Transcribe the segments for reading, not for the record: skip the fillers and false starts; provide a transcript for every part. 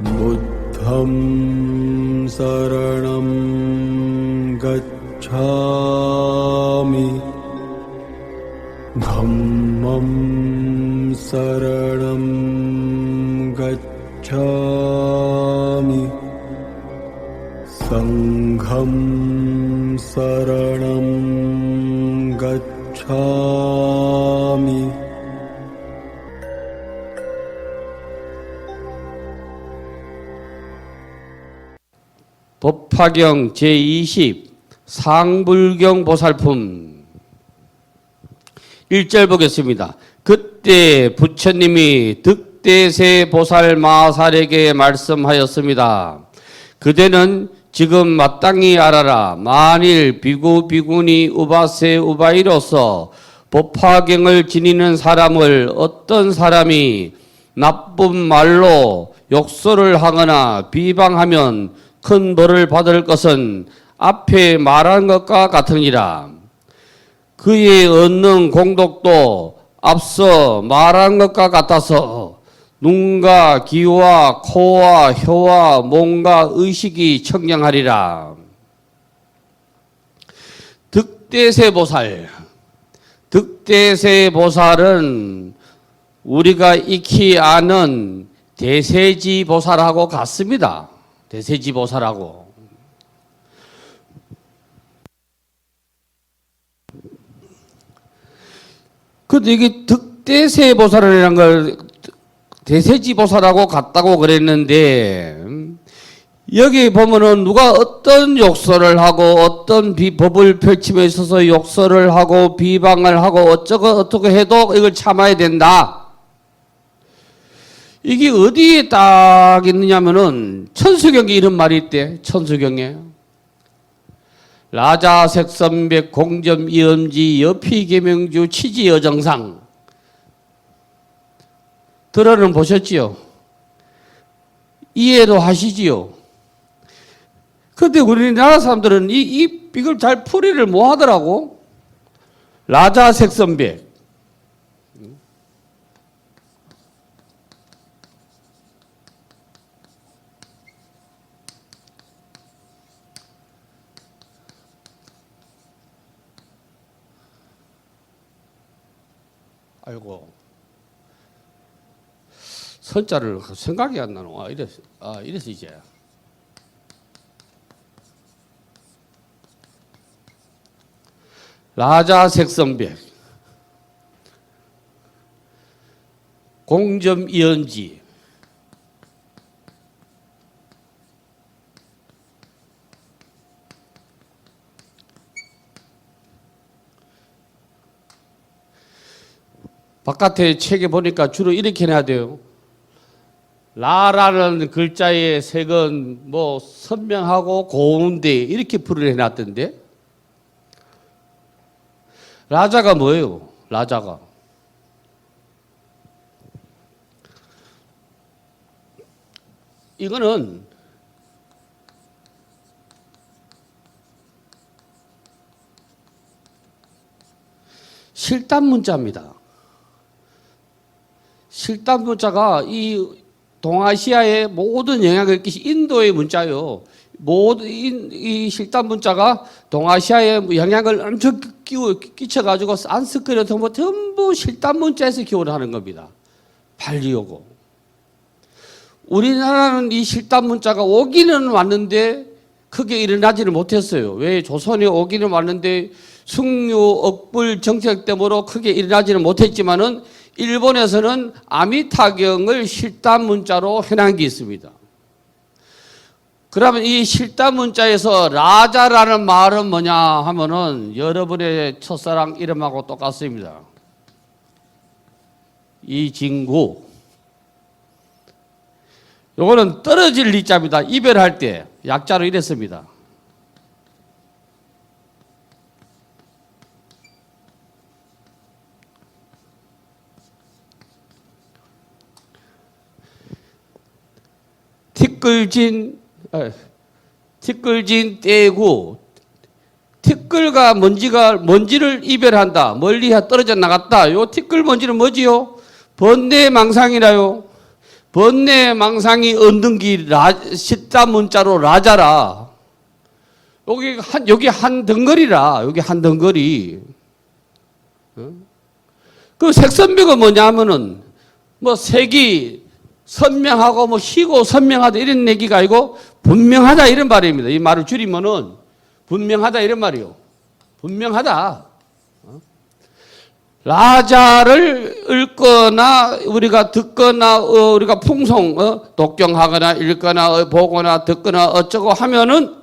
부द्धं 사랑am gacchami dhammam saranam gacchami sangham saranam gacchami 법화경 제20 상불경 보살품 1절 보겠습니다. 그때 부처님이 득대세 보살 마살에게 말씀하였습니다. 그대는 지금 마땅히 알아라. 만일 비구 비구니 우바세 우바이로서 법화경을 지니는 사람을 어떤 사람이 나쁜 말로 욕설을 하거나 비방하면 큰 벌을 받을 것은 앞에 말한 것과 같으니라. 그의 얻는 공덕도 앞서 말한 것과 같아서 눈과 귀와 코와 혀와 몸과 의식이 청량하리라. 득대세보살. 득대세보살은 우리가 익히 아는 대세지보살하고 같습니다. 대세지보살하고. 근데 이게 득대세보살이라는 걸 대세지보살하고 같다고 그랬는데, 여기 보면은 누가 어떤 욕설을 하고 어떤 법을 펼침에 있어서 욕설을 하고 비방을 하고 어떻게 해도 이걸 참아야 된다. 이게 어디에 딱 있느냐면은 천수경에 이런 말이 있대. 천수경에 라자색선백 공점 이엄지 여피계명주 치지여정상. 들어는 보셨지요? 이해도 하시지요? 근데 우리나라 사람들은 이걸 잘 풀이를 못 하더라고. 라자색선백. 아이고, 선자를 생각이 안 나노. 이래서 이제. 라자색선백, 공점이언지, 바깥에 책에 보니까 주로 이렇게 해야 돼요. 라라는 글자의 색은 뭐 선명하고 고운데 이렇게 풀을 해놨던데. 라자가 뭐예요? 라자가 이거는 실단 문자입니다. 실단 문자가 이 동아시아의 모든 영향을 끼치 인도의 문자요. 모든 이 실단 문자가 동아시아에 영향을 엄청 끼쳐가지고 산스크리트 뭐 전부 실단 문자에서 기원을 하는 겁니다. 발리 오고. 우리나라는 이 실단 문자가 오기는 왔는데 크게 일어나지를 못했어요. 왜? 조선에 오기는 왔는데 승유 억불 정책 때문에 크게 일어나지는 못했지만은 일본에서는 아미타경을 실단 문자로 해놓은 게 있습니다. 그러면 이 실단 문자에서 라자라는 말은 뭐냐 하면은 여러분의 첫사랑 이름하고 똑같습니다. 이진구. 요거는 떨어질 리자입니다. 이별할 때 약자로 이랬습니다. 티끌진 떼구. 티끌과 먼지를 이별한다. 멀리 떨어져 나갔다. 요 티끌 먼지는 뭐지요? 번뇌망상이라요. 번뇌 망상이 언등기 십자 문자로 라자라. 여기 한 덩거리라. 여기 한 덩거리. 그 색선비가 뭐냐면은 뭐 색이 선명하고 뭐 희고 선명하다 이런 얘기가 아니고 분명하다 이런 말입니다. 이 말을 줄이면은 분명하다 이런 말이요. 분명하다. 라자를 읽거나 우리가 듣거나 우리가 풍송 독경하거나 읽거나 보거나 듣거나 어쩌고 하면은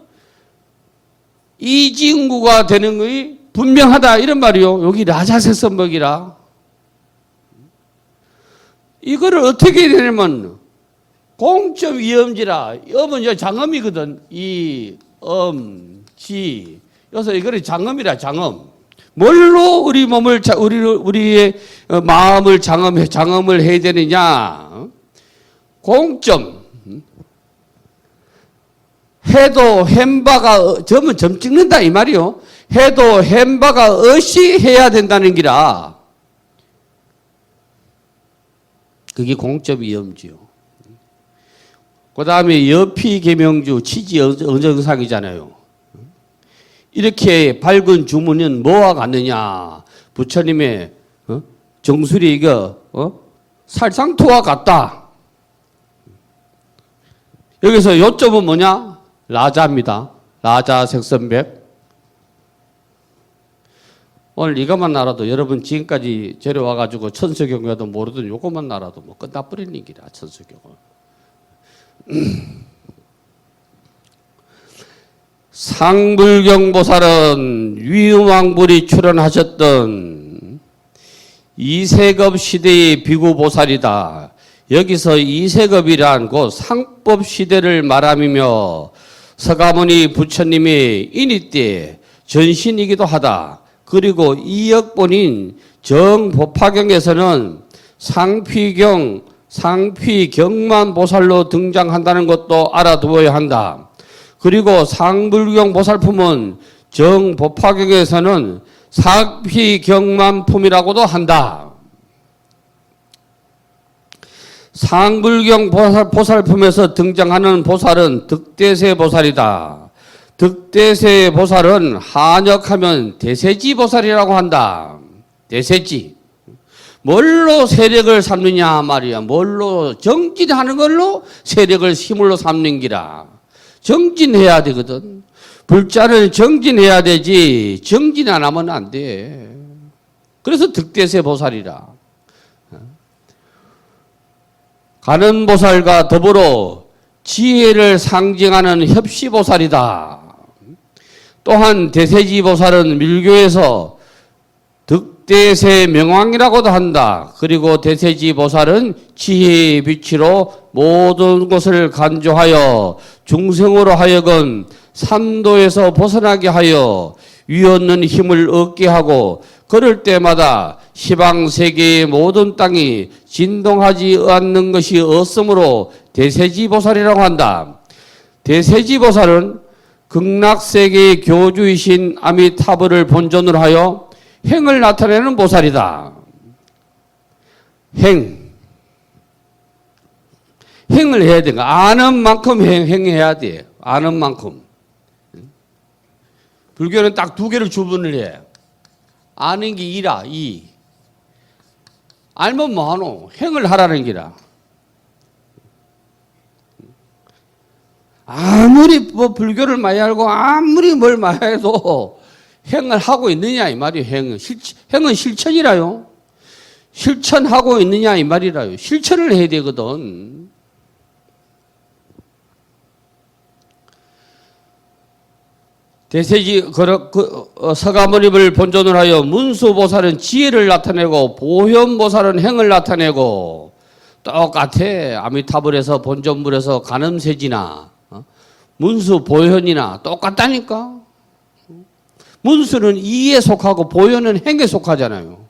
이진구가 되는 것이 분명하다 이런 말이요. 여기 라자색선법이라. 이거를 어떻게 해야 되냐면 공점 이음지라. 음은 장음이거든. 이, 지. 그래서 이거를 장음이라 장음. 뭘로 우리 몸을 우리의 마음을 장음을 해야 되느냐? 공점. 해도 햄바가 점은 점 찍는다 이 말이요. 해도 햄바가 없이 해야 된다는 기라. 그게 공점 이음지요. 그 다음에 여피 계명주 치지 언정상이잖아요. 이렇게 밝은 주문은 뭐와 같느냐? 부처님의 정수리 이거 살상토와 같다. 여기서 요점은 뭐냐? 라자입니다. 라자 색선백. 오늘 이것만 알아도 여러분 지금까지 데려와가지고 천수경과도 모르던 요것만 알아도 뭐 끝나버리는 얘기라 천수경은. 상불경보살은 위음왕불이 출연하셨던 이세급 시대의 비구보살이다. 여기서 이세급이란 곧 상법 시대를 말하며 서가모니 부처님의 인이 때 전신이기도 하다. 그리고 이역본인 정법화경에서는 상피경만 보살로 등장한다는 것도 알아두어야 한다. 그리고 상불경 보살품은 정법화경에서는 상피경만품이라고도 한다. 상불경 보살품에서 등장하는 보살은 득대세 보살이다. 득대세 보살은 한역하면 대세지 보살이라고 한다. 대세지. 뭘로 세력을 삼느냐 말이야. 뭘로 정진하는 걸로 세력을 힘으로 삼는 기라. 정진해야 되거든. 불자는 정진해야 되지 정진 안 하면 안 돼. 그래서 득대세 보살이라. 가는보살과 더불어 지혜를 상징하는 협시보살이다. 또한 대세지보살은 밀교에서 득대세 명왕이라고도 한다. 그리고 대세지보살은 지혜의 빛으로 모든 것을 간조하여 중생으로 하여금 삼도에서 벗어나게 하여 위없는 힘을 얻게 하고 그럴 때마다 시방세계의 모든 땅이 진동하지 않는 것이 없으므로 대세지보살이라고 한다. 대세지보살은 극락세계의 교주이신 아미타불을 본전으로 하여 행을 나타내는 보살이다. 행을 해야 돼. 아는 만큼 행해야 돼. 아는 만큼. 불교는 딱 두 개를 주문을 해. 아는 게 이라, 이. 알면 뭐하노? 행을 하라는 기라. 아무리 뭐 불교를 많이 알고 아무리 뭘 많이 해도 행을 하고 있느냐 이 말이에요. 행은 실천이라요. 실천하고 있느냐 이 말이라요. 실천을 해야 되거든. 대세지 서가모니를 본전으로 하여 문수보살은 지혜를 나타내고 보현보살은 행을 나타내고 똑같아. 아미타불에서 본전불에서 간음세지나 문수 보현이나 똑같다니까. 문수는 이에 속하고 보현은 행에 속하잖아요.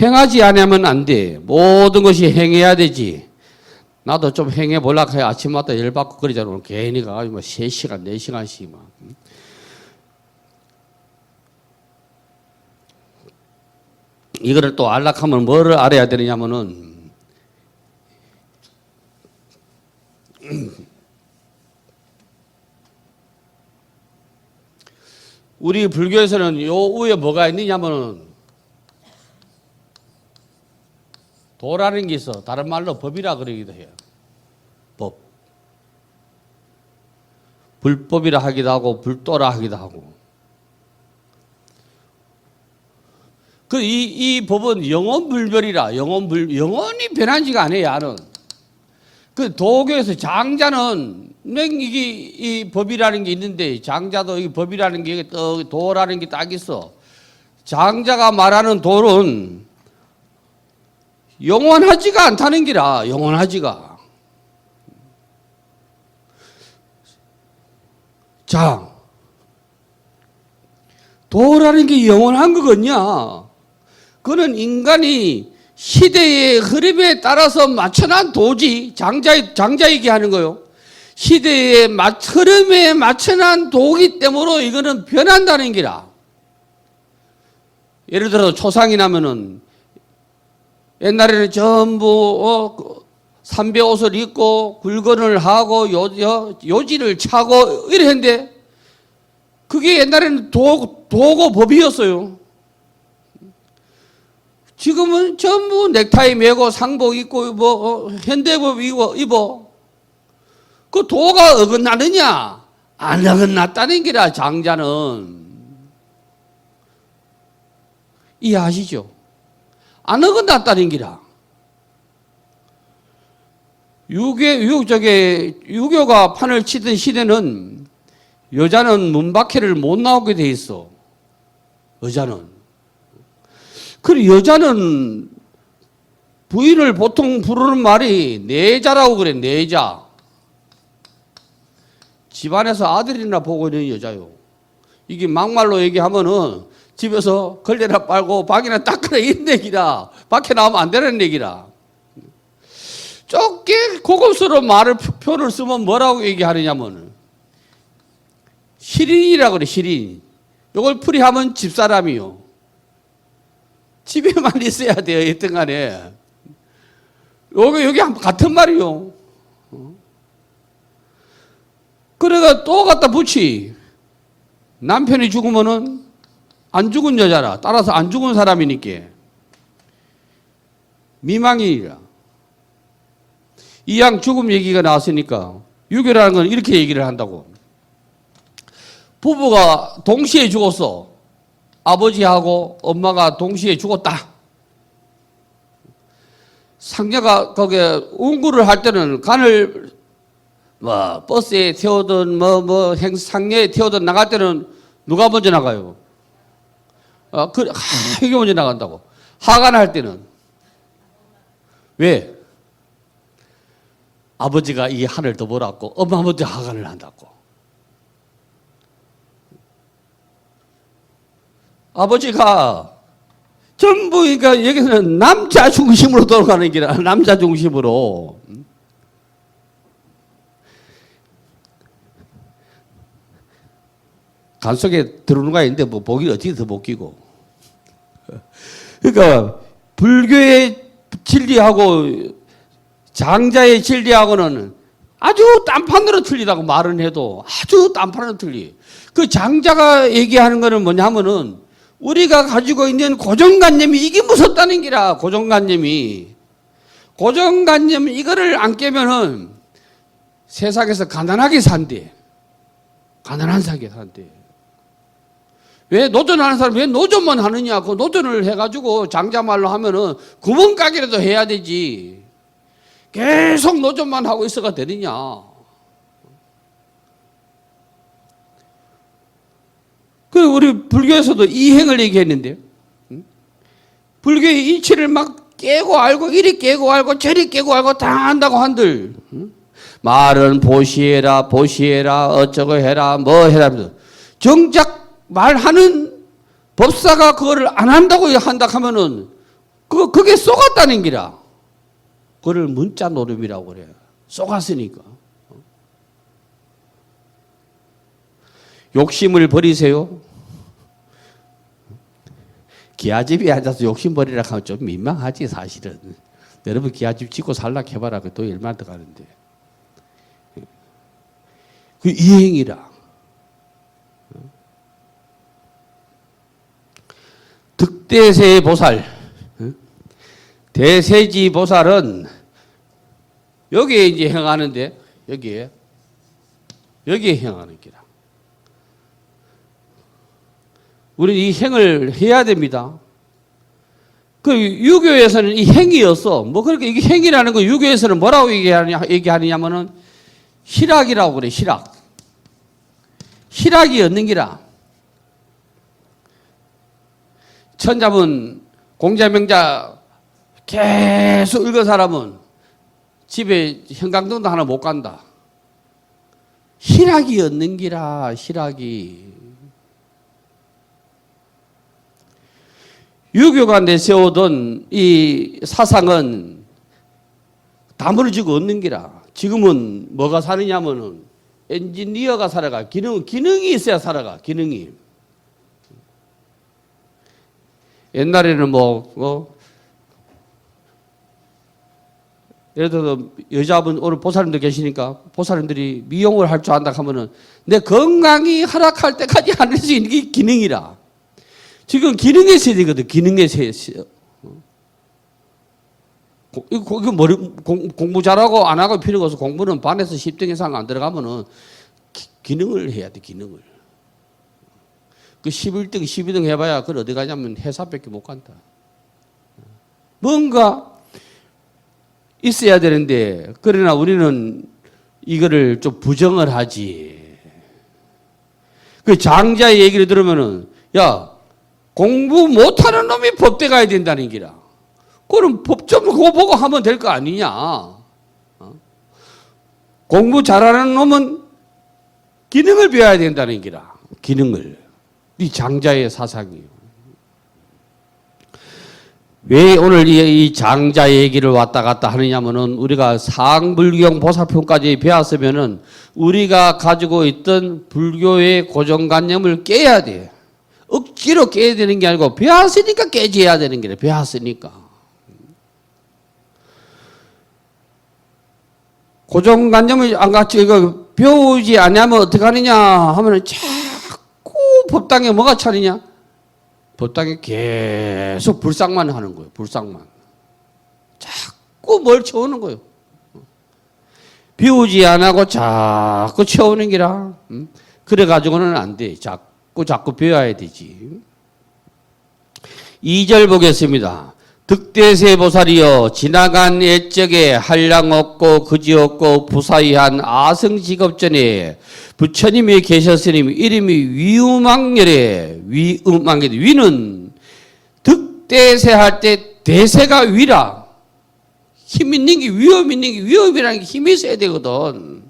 행하지 않으면 안 돼. 모든 것이 행해야 되지. 나도 좀 행해 보려고 해. 아침마다 열받고 그러잖아. 오늘 괜히 가가지고 뭐 3시간, 4시간씩 막. 이거를 또 알락하면 뭐를 알아야 되느냐면은 우리 불교에서는 요 위에 뭐가 있느냐면은 도라는 게 있어. 다른 말로 법이라 그러기도 해요. 법. 불법이라 하기도 하고 불도라 하기도 하고. 이 법은 영원불멸이라. 영원히 변하지가 않아요. 야는. 도교에서 장자는 이게 이 법이라는 게 있는데 장자도 이 법이라는 게 도라는 게 딱 있어. 장자가 말하는 도는 영원하지가 않다는 기라. 영원하지가. 자, 도라는 게 영원한 거겠냐? 그는 인간이 시대의 흐름에 따라서 맞춰난 도지. 장자 얘기하는 거요. 시대의 흐름에 맞춰난 도기 때문에 이거는 변한다는 기라. 예를 들어 초상이 나면은 옛날에는 전부 삼배 옷을 입고 굴건을 하고 요지를 차고 이랬는데 그게 옛날에는 도고 법이었어요. 지금은 전부 넥타이 메고 상복 입고 현대법 입어. 그 도가 어긋나느냐? 안 어긋났다는 게라 장자는. 이해하시죠? 안 어긋났다는 기라. 유교가 판을 치던 시대는 여자는 문밖에를 못 나오게 돼 있어. 여자는. 그리고 여자는 부인을 보통 부르는 말이 내자라고 그래. 내자. 집안에서 아들이나 보고 있는 여자요. 이게 막말로 얘기하면은 집에서 걸레나 빨고 방이나 닦으라 이런 얘기라. 밖에 나오면 안 되는 얘기라. 좁게 고급스러운 표현을 쓰면 뭐라고 얘기하느냐면 시린이라고 그래. 시린. 이걸 풀이하면 집사람이요. 집에만 있어야 돼요. 여튼 간에. 여기 같은 말이요. 그래가 또 갖다 붙이. 남편이 죽으면은 안 죽은 여자라. 따라서 안 죽은 사람이니까. 미망이라. 이양 죽음 얘기가 나왔으니까 유교라는 건 이렇게 얘기를 한다고. 부부가 동시에 죽었어. 아버지하고 엄마가 동시에 죽었다. 상녀가 거기에 운구를 할 때는 간을 버스에 태우든 상녀에 태우든 나갈 때는 누가 먼저 나가요? 이게 먼저 나간다고. 하간할 때는 왜? 아버지가 이 한을 더 벌었고 엄마 먼저 하간을 한다고. 아버지가 전부 그러니까 여기서는 남자 중심으로 돌아가는 길이라. 남자 중심으로. 간 속에 들어오는 거 있는데 뭐 보기 어떻게 더 못 끼고. 그러니까 불교의 진리하고 장자의 진리하고는 아주 딴판으로 틀리다고 말은 해도 아주 딴판으로 틀리. 그 장자가 얘기하는 거는 뭐냐면은 우리가 가지고 있는 고정관념이 이게 무섭다는 기라. 고정관념이. 고정관념 이거를 안 깨면은 세상에서 가난하게 산대. 가난한 사게 산대. 왜 노전하는 사람 왜 노전만 하느냐? 그 노전을 해가지고 장자말로 하면은 구멍가게라도 해야 되지. 계속 노전만 하고 있어가 되느냐? 그 우리 불교에서도 이행을 얘기했는데, 불교의 이치를 막 깨고 알고 이리 깨고 알고 저리 깨고 알고 다 한다고 한들, 말은 보시해라 보시해라 어쩌고 해라 뭐 해라. 정작 말하는 법사가 그거를 안 한다고 한다 하면은 그게 쏘갔다는 기라. 그걸 문자 노름이라고 그래요. 쏘갔으니까. 욕심을 버리세요. 기아집에 앉아서 욕심 버리라 하면 좀 민망하지 사실은. 여러분 기아집 짓고 살라 해봐라. 또 얼마나 더 가는데. 그 이행이라. 득대세 보살, 대세지 보살은 여기에 이제 행하는데, 여기에 행하는 기라. 우리는 이 행을 해야 됩니다. 그 유교에서는 이 행이었어. 뭐 그렇게 이게 행이라는 거 유교에서는 뭐라고 얘기하느냐면은 희락이라고 그래. 희락. 희락이 얻는 기라. 천자문 공자명자 계속 읽은 사람은 집에 형광등도 하나 못 간다. 희락이 얻는 기라. 희락이. 유교가 내세우던 이 사상은 다 무너지고 얻는 기라. 지금은 뭐가 사느냐면은 엔지니어가 살아가. 기능이 있어야 살아가. 기능이. 옛날에는 예를 들어서 여자분 오늘 보살님들 계시니까 보살님들이 미용을 할 줄 안다 하면은 내 건강이 허락할 때까지 할 수 있는 게 기능이라. 지금 기능의 세대거든. 기능의 세대. 이거 머리 공부 잘하고 안 하고 필요가 없어. 공부는 반에서 10등 이상 안 들어가면은 기능을 해야 돼. 기능을. 그 11등, 12등 해봐야 그걸 어디 가냐면 회사밖에 못 간다. 뭔가 있어야 되는데 그러나 우리는 이거를 좀 부정을 하지. 그 장자의 얘기를 들으면은 야 공부 못하는 놈이 법대 가야 된다는 기라. 그럼 법 좀 그거 보고 하면 될 거 아니냐. 공부 잘하는 놈은 기능을 배워야 된다는 기라. 기능을. 이 장자의 사상이에요. 왜 오늘 이 장자 얘기를 왔다 갔다 하느냐면은 우리가 상불경 보살품까지 배웠으면은 우리가 가지고 있던 불교의 고정관념을 깨야 돼. 억지로 깨야 되는 게 아니고 배웠으니까 깨져야 되는 거래. 배웠으니까. 고정관념을 안 같이 이거 배우지 않으면 어떻게 하느냐 하면은 자꾸 법당에 뭐가 차리냐? 법당에 계속 불상만 하는 거예요. 불상만. 자꾸 뭘 채우는 거예요. 배우지 안 하고 자꾸 채우는 기라. 그래가지고는 안 돼. 자꾸 배워야 되지. 2절 보겠습니다. 득대세 보살이여 지나간 옛적에 한량 없고 거지 없고 부사이한 아성직업전에 부처님이 계셨으니 이름이 위음왕열에 위는 득대세 할 때 대세가 위라. 힘 있는 게 위험 있는 게 위험이라는 게 힘이 있어야 되거든.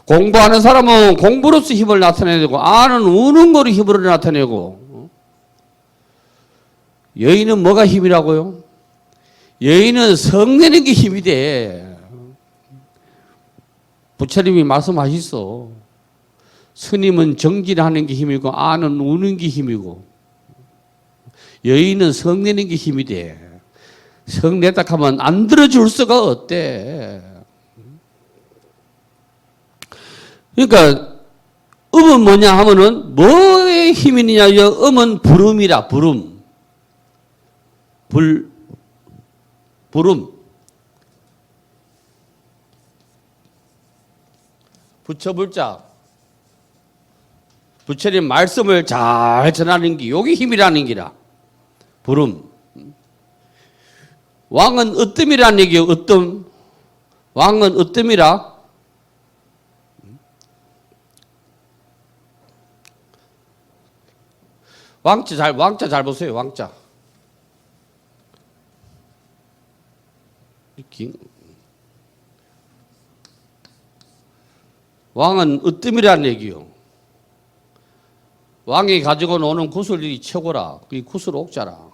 공부하는 사람은 공부로서 힘을 나타내야 되고 아는 우는 거로 힘으로 나타내고. 여인은 뭐가 힘이라고요? 여인은 성내는 게 힘이 돼. 부처님이 말씀하셨어. 스님은 정진하는 게 힘이고 아는 우는 게 힘이고 여인은 성내는 게 힘이 돼. 성내다 하면 안 들어줄 수가 없대. 그러니까 음은 뭐냐 하면은 뭐의 힘이냐? 음은 부름이라. 부름. 부름. 부처불자. 부처님 말씀을 잘 전하는 게 여기 힘이라는 기라. 부름. 왕은 으뜸이라는 얘기예요. 으뜸. 왕은 으뜸이라. 왕자 잘 보세요. 왕자. 왕은 으뜸이라는 얘기요. 왕이 가지고 노는 구슬이 최고라. 이 구슬 옥자라.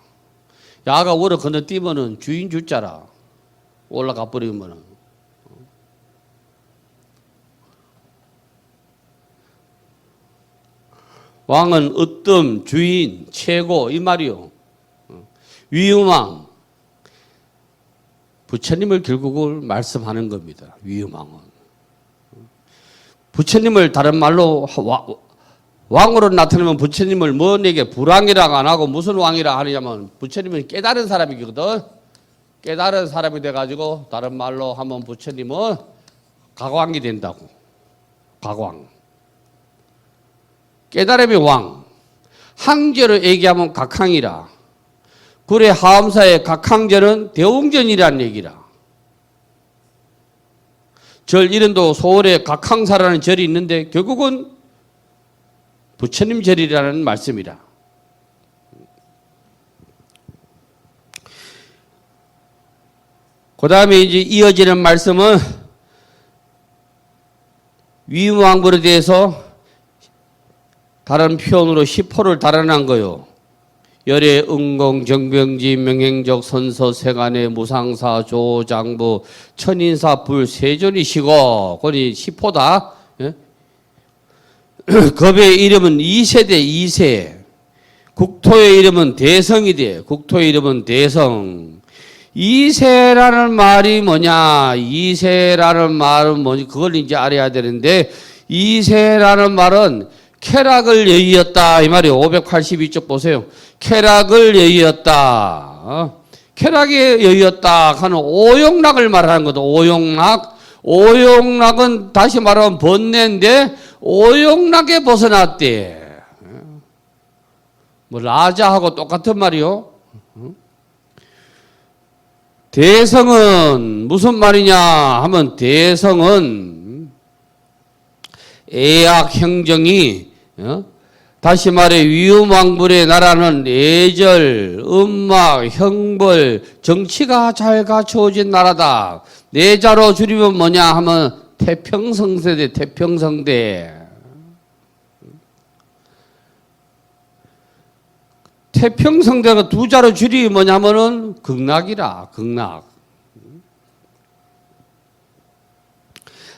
야가 월어 건너뛰면은 주인 주자라. 올라가 버리면은. 왕은 으뜸, 주인, 최고 이 말이요. 위음왕. 부처님을 결국을 말씀하는 겁니다. 위음왕은. 부처님을 다른 말로 왕으로 나타내면 부처님을 뭐에게 불왕이라고 안 하고 무슨 왕이라 하느냐면 부처님은 깨달은 사람이거든. 깨달은 사람이 돼가지고 다른 말로 하면 부처님은 가광이 된다고. 가광. 깨달음의 왕. 항제로 얘기하면 각항이라. 구례 하엄사의 각항제는 대웅전이라는 얘기라. 절 이름도 서울에 각항사라는 절이 있는데 결국은 부처님 절이라는 말씀이라. 그 다음에 이제 이어지는 말씀은 위무왕불에 대해서 다른 표현으로 시포를 달아난 거요. 열애 응공 정병지 명행적 선서 세간의 무상사 조장부 천인사 불 세존이시고 그니 시포다. 예? 겁의 이름은 2세대 2세. 국토의 이름은 대성이 돼. 국토의 이름은 대성. 2세라는 말이 뭐냐? 2세라는 말은 뭐지? 그걸 이제 알아야 되는데 2세라는 말은 쾌락을 여의었다 이 말이에요. 582쪽 보세요. 쾌락을 여의었다. 쾌락에 여의었다 하는 오용락을 말하는 거다. 오용락. 오용락은 다시 말하면 번뇌인데 오용락에 벗어났대. 뭐 라자하고 똑같은 말이요. 대성은 무슨 말이냐 하면 대성은 애악 행정이 다시 말해 위음왕불의 나라는 예절, 음악, 형벌, 정치가 잘 갖춰진 나라다. 내자로 줄이면 뭐냐 하면 태평성대대, 태평성대. 태평성대가 두 자로 줄이면 뭐냐 하면은 극락이라, 극락.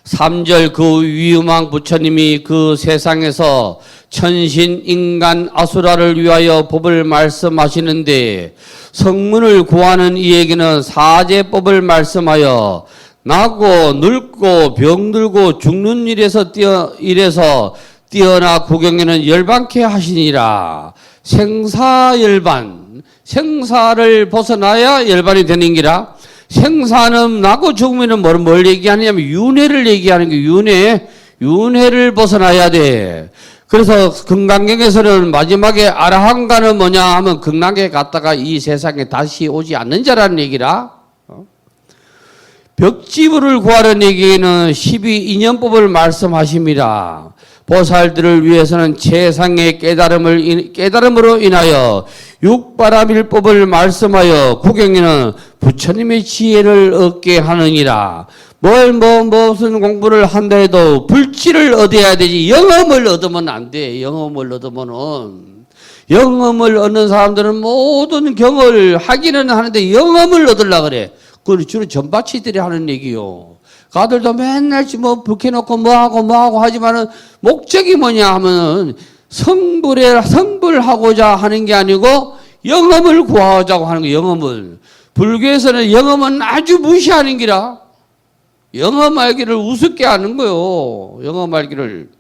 3절 그 위음왕 부처님이 그 세상에서 천신, 인간, 아수라를 위하여 법을 말씀하시는데 성문을 구하는 이에게는 사제법을 말씀하여 나고 늙고 병들고 죽는 일에서 뛰어나 구경에는 열반케 하시니라. 생사열반, 생사를 벗어나야 열반이 되는 기라. 생사는 나고 죽으면 뭘 얘기하냐면 윤회를 얘기하는 게 윤회를 벗어나야 돼. 그래서 금강경에서는 마지막에 아라한가는 뭐냐 하면 극락에 갔다가 이 세상에 다시 오지 않는 자라는 얘기라. 벽지부를 구하는 얘기는 12인연법을 말씀하십니다. 보살들을 위해서는 최상의 깨달음으로 인하여 육바라밀법을 말씀하여 구경에는 부처님의 지혜를 얻게 하느니라. 무슨 공부를 한다 해도 불지를 얻어야 되지 영험을 얻으면 안 돼. 영험을 얻는 사람들은 모든 경을 하기는 하는데 영험을 얻으려고 그래. 그건 주로 전바치들이 하는 얘기요. 가들도 맨날 뭐 북해놓고 뭐하고 하지만은 목적이 뭐냐 하면은 성불하고자 하는 게 아니고 영험을 구하자고 하는 거, 영험을. 불교에서는 영험은 아주 무시하는 기라. 영험 알기를 우습게 하는 거요. 영험 알기를.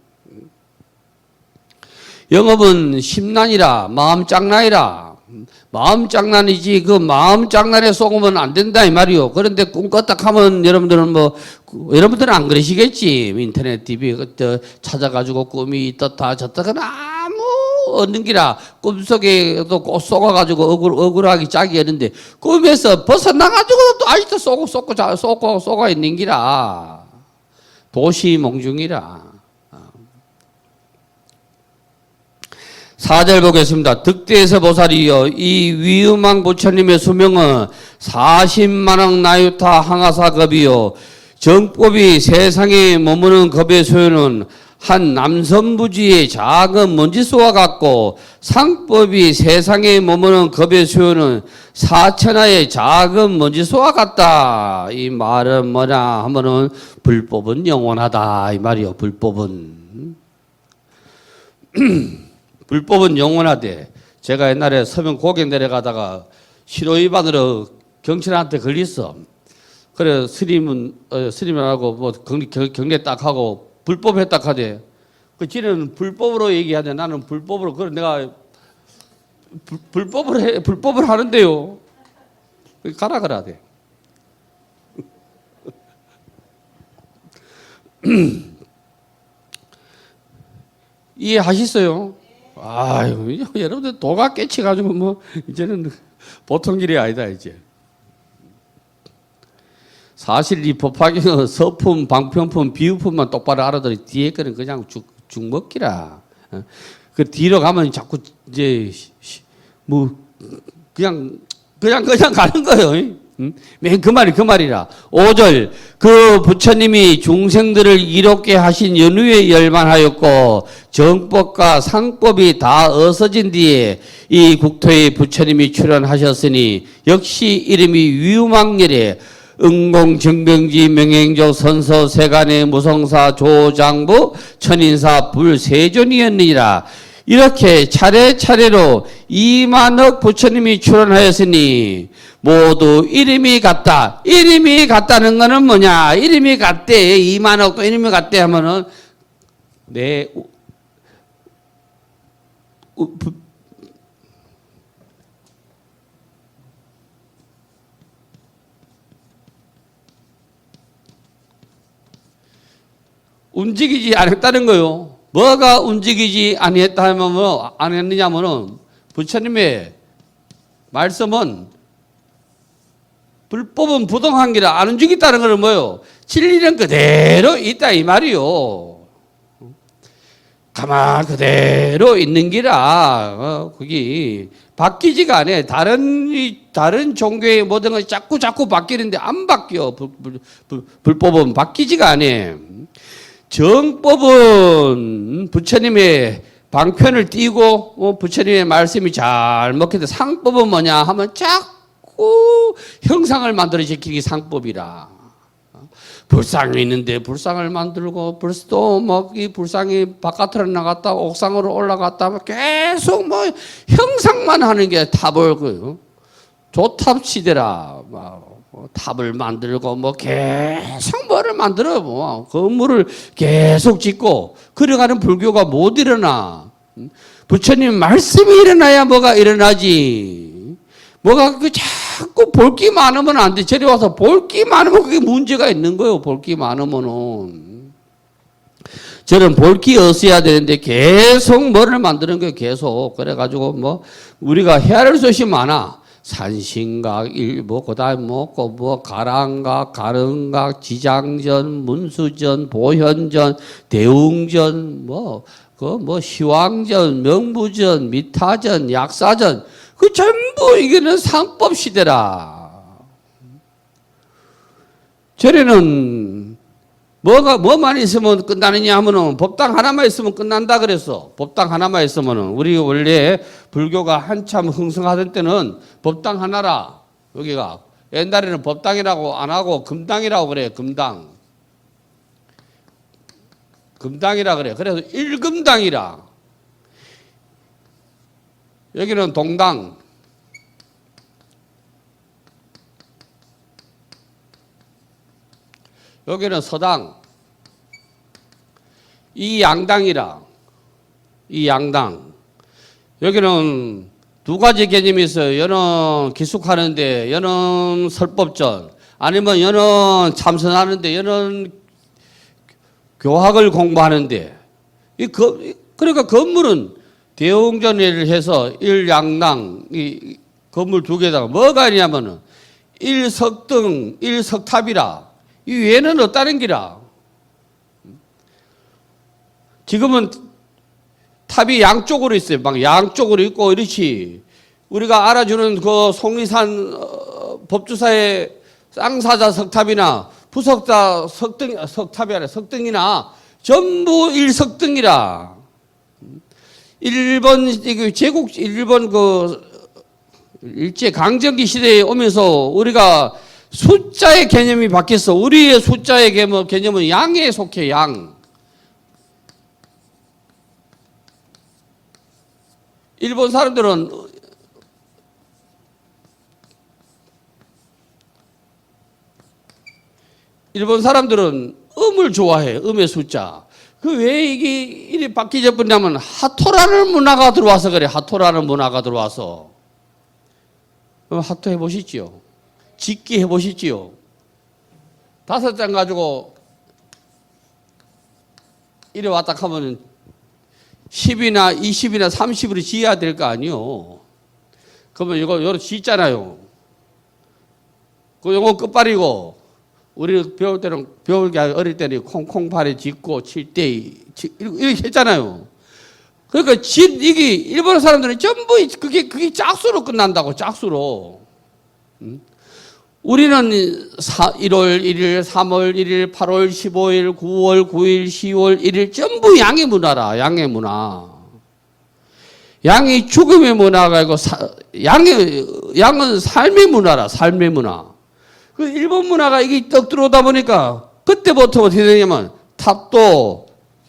영험은 심란이라, 마음 장난이라. 마음 장난이지 그 마음 장난에 속으면 안 된다 이 말이요. 그런데 꿈 꿨다 하면 여러분들은 여러분들은 안 그러시겠지. 인터넷 TV 그때 찾아가지고 꿈이 이렇다 저렇다 아무 얻는 기라. 꿈속에도 꼭 쏘가가지고 억울하기 짝이 없는데 꿈에서 벗어나가지고 또 아직도 쏘가 있는 기라. 도시몽중이라. 4절 보겠습니다. 득대에서 보살이여 이 위음왕 부처님의 수명은 40만억 나유타 항하사급이요 정법이 세상에 머무는 겁의 소유는 한 남선부지의 작은 먼지소와 같고 상법이 세상에 머무는 겁의 소유는 사천하의 작은 먼지소와 같다. 이 말은 뭐냐 하면은 불법은 영원하다 이 말이요. 불법은 영원하대. 제가 옛날에 서면 고개 내려가다가 신호위반으로 경찰한테 걸렸어. 그래 스님하고 뭐 경례 딱 하고 불법 했다 카대. 그 지는 불법으로 얘기하대. 나는 불법으로 그래 내가 불법을 하는데요. 가라 그래야 돼. 이해하시어요? 아유, 여러분들 도가 깨치가지고 뭐 이제는 보통 일이 아니다 이제. 사실 이 법화경은 서품, 방편품, 비유품만 똑바로 알아들이 뒤에 거는 그냥 죽먹기라. 그 뒤로 가면 자꾸 이제 뭐 그냥 가는 거예요. 맨 그 말이라. 5절 그 부처님이 중생들을 이롭게 하신 연후에 열만하였고 정법과 상법이 다 없어진 뒤에 이 국토에 부처님이 출현하셨으니 역시 이름이 위유망렬에 응공정병지 명행조 선서 세간의 무성사 조장부 천인사 불세존이었느니라. 이렇게 차례차례로 2만억 부처님이 출현하였으니 모두 이름이 같다. 이름이 같다는 것은 뭐냐? 이름이 같대. 2만억 또 이름이 같대 하면은 움직이지 않았다는 거요. 뭐가 움직이지 아니했다 하면 안 했느냐면은 부처님의 말씀은 불법은 부동한 기라 안 움직였다는 것은 뭐요? 진리는 그대로 있다 이 말이요. 가만 그대로 있는 기라 거기 바뀌지가 않아. 다른 종교의 모든 것이 자꾸 바뀌는데 안 바뀌어. 불법은 바뀌지가 않아. 정법은 부처님의 방편을 띄고 부처님의 말씀이 잘 먹히는데 상법은 뭐냐 하면 자꾸 형상을 만들어 지키기 상법이라. 불상이 있는데 불상을 만들고 벌써 막 이 불상이 바깥으로 나갔다 옥상으로 올라갔다 계속 뭐 형상만 하는 게 탑을 그 조탑시대라. 탑을 만들고 뭐 계속 뭐를 만들어 뭐 건물을 계속 짓고 그래가는 불교가 못 일어나. 부처님 말씀이 일어나야 뭐가 일어나지. 뭐가 그 자꾸 볼 게 많으면 안 돼. 저리 와서 볼 게 많으면 그게 문제가 있는 거예요. 볼 게 많으면은. 저는 볼 게 없어야 되는데 계속 뭐를 만드는 거예요. 계속. 그래가지고 뭐 우리가 헤아릴 것이 많아. 산신각, 일부, 그 다음에 뭐 가랑각, 가릉각, 지장전, 문수전, 보현전, 대웅전, 시황전, 명부전, 미타전, 약사전, 그 전부 이게는 상법 시대라. 전에는 뭐만 있으면 끝나느냐 하면은 법당 하나만 있으면 끝난다 그랬어. 법당 하나만 있으면은 우리 원래 불교가 한참 흥성하던 때는 법당 하나라. 여기가 옛날에는 법당이라고 안 하고 금당이라고 그래. 금당이라 그래. 그래서 일금당이라. 여기는 동당. 여기는 서당. 이 양당이라. 이 양당. 여기는 두 가지 개념이 있어요. 여는 기숙하는데, 여는 설법전. 아니면 여는 참선하는데, 여는 교학을 공부하는데. 그러니까 건물은 대웅전을 해서 일양당, 이 건물 두 개다가 뭐가 있냐면은 일석등, 일석탑이라. 이 외에는 없다는 기라. 지금은 탑이 양쪽으로 있어요. 막 양쪽으로 있고 이렇지. 우리가 알아주는 그 속리산 법주사의 쌍사자 석탑이나 부석자 석탑이 아니라 석등이나 전부 일석등이라. 일본 일제 강점기 시대에 오면서 우리가 숫자의 개념이 바뀌었어. 우리의 숫자의 개념은 양에 속해, 양. 일본 사람들은 음을 좋아해. 음의 숫자. 그 왜 이게 이리 바뀌어 버냐면 하토라는 문화가 들어와서 그래. 하토라는 문화가 들어와서. 그럼 하토 해보시지요. 짓기 해보시지요. 5장 가지고 이래 왔다 하면 10이나 20이나 30으로 지어야 될 거 아니요. 그러면 이거 짓잖아요. 그 요거 끝발이고, 우리 배울 때는, 어릴 때는 콩콩팔에 짓고, 칠대, 이렇게 했잖아요. 그러니까 이게, 일본 사람들은 전부 그게 짝수로 끝난다고, 짝수로. 우리는 1월 1일, 3월 1일, 8월 15일, 9월 9일, 10월 1일 전부 양의 문화라, 양의 문화. 양이 죽음의 문화가 아니고 양은 삶의 문화라, 삶의 문화. 그 일본 문화가 이게 떡 들어오다 보니까 그때부터 어떻게 되냐면 탑도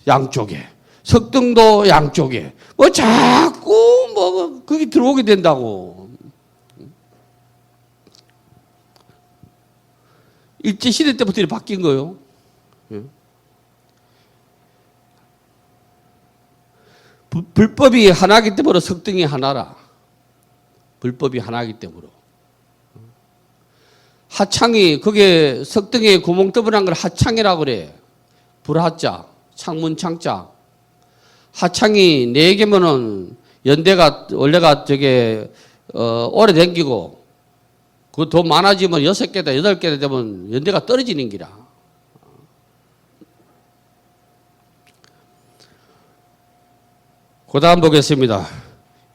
양쪽에, 석등도 양쪽에, 뭐 자꾸 뭐 그게 들어오게 된다고. 일제시대 때부터 이렇게 바뀐 거예요. 불법이 하나이기 때문에 석등이 하나라. 불법이 하나이기 때문에. 하창이, 그게 석등에 구멍 떠버린 걸 하창이라고 그래. 불하자, 창문창자. 하창이 4개면은 연대가, 원래가 오래 댕기고, 그 더 많아지면 6개다, 8개다 되면 연대가 떨어지는 기라. 그 다음 보겠습니다.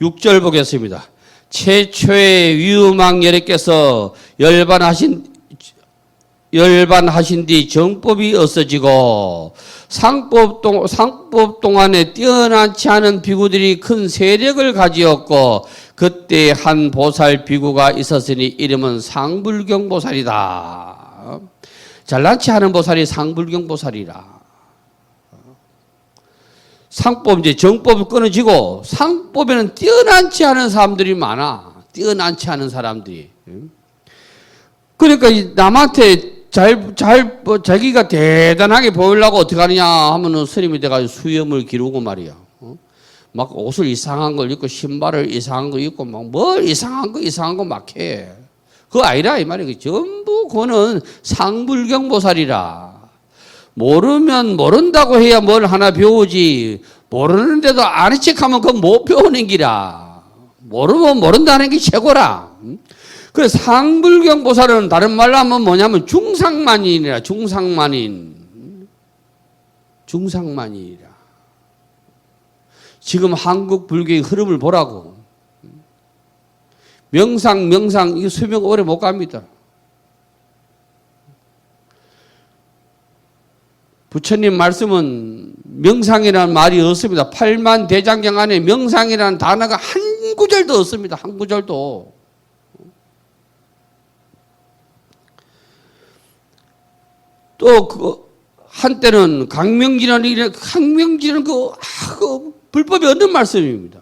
6절 보겠습니다. 최초의 위음왕 여러께서 열반하신 뒤 정법이 없어지고 상법 동안에 뛰어나지 않은 비구들이 큰 세력을 가지었고 그때 한 보살 비구가 있었으니 이름은 상불경보살이다. 잘난치 않은 보살이 상불경보살이라. 상법, 이제 정법이 끊어지고 상법에는 뛰어난치 않은 사람들이 많아. 뛰어난치 않은 사람들이. 그러니까 남한테 자기가 대단하게 보이려고 어떻게 하느냐 하면은 스님이 돼가지고 수염을 기르고 말이야. 막 옷을 이상한 걸 입고 신발을 이상한 거 입고 막 뭘 이상한 거 막 해. 그거 아니라 이 말이야. 전부 그거는 상불경보살이라. 모르면 모른다고 해야 뭘 하나 배우지. 모르는데도 아는 척하면 그건 못 배우는 기라. 모르면 모른다는 게 최고라. 그래서 상불경보살은 다른 말로 하면 뭐냐면 중상만인이라. 중상만인이라. 지금 한국 불교의 흐름을 보라고. 명상 이거 수명 오래 못 갑니다. 부처님 말씀은 명상이라는 말이 없습니다. 팔만대장경 안에 명상이라는 단어가 한 구절도 없습니다. 한 구절도. 또 한때는 강명진은 그 불법이 없는 말씀입니다.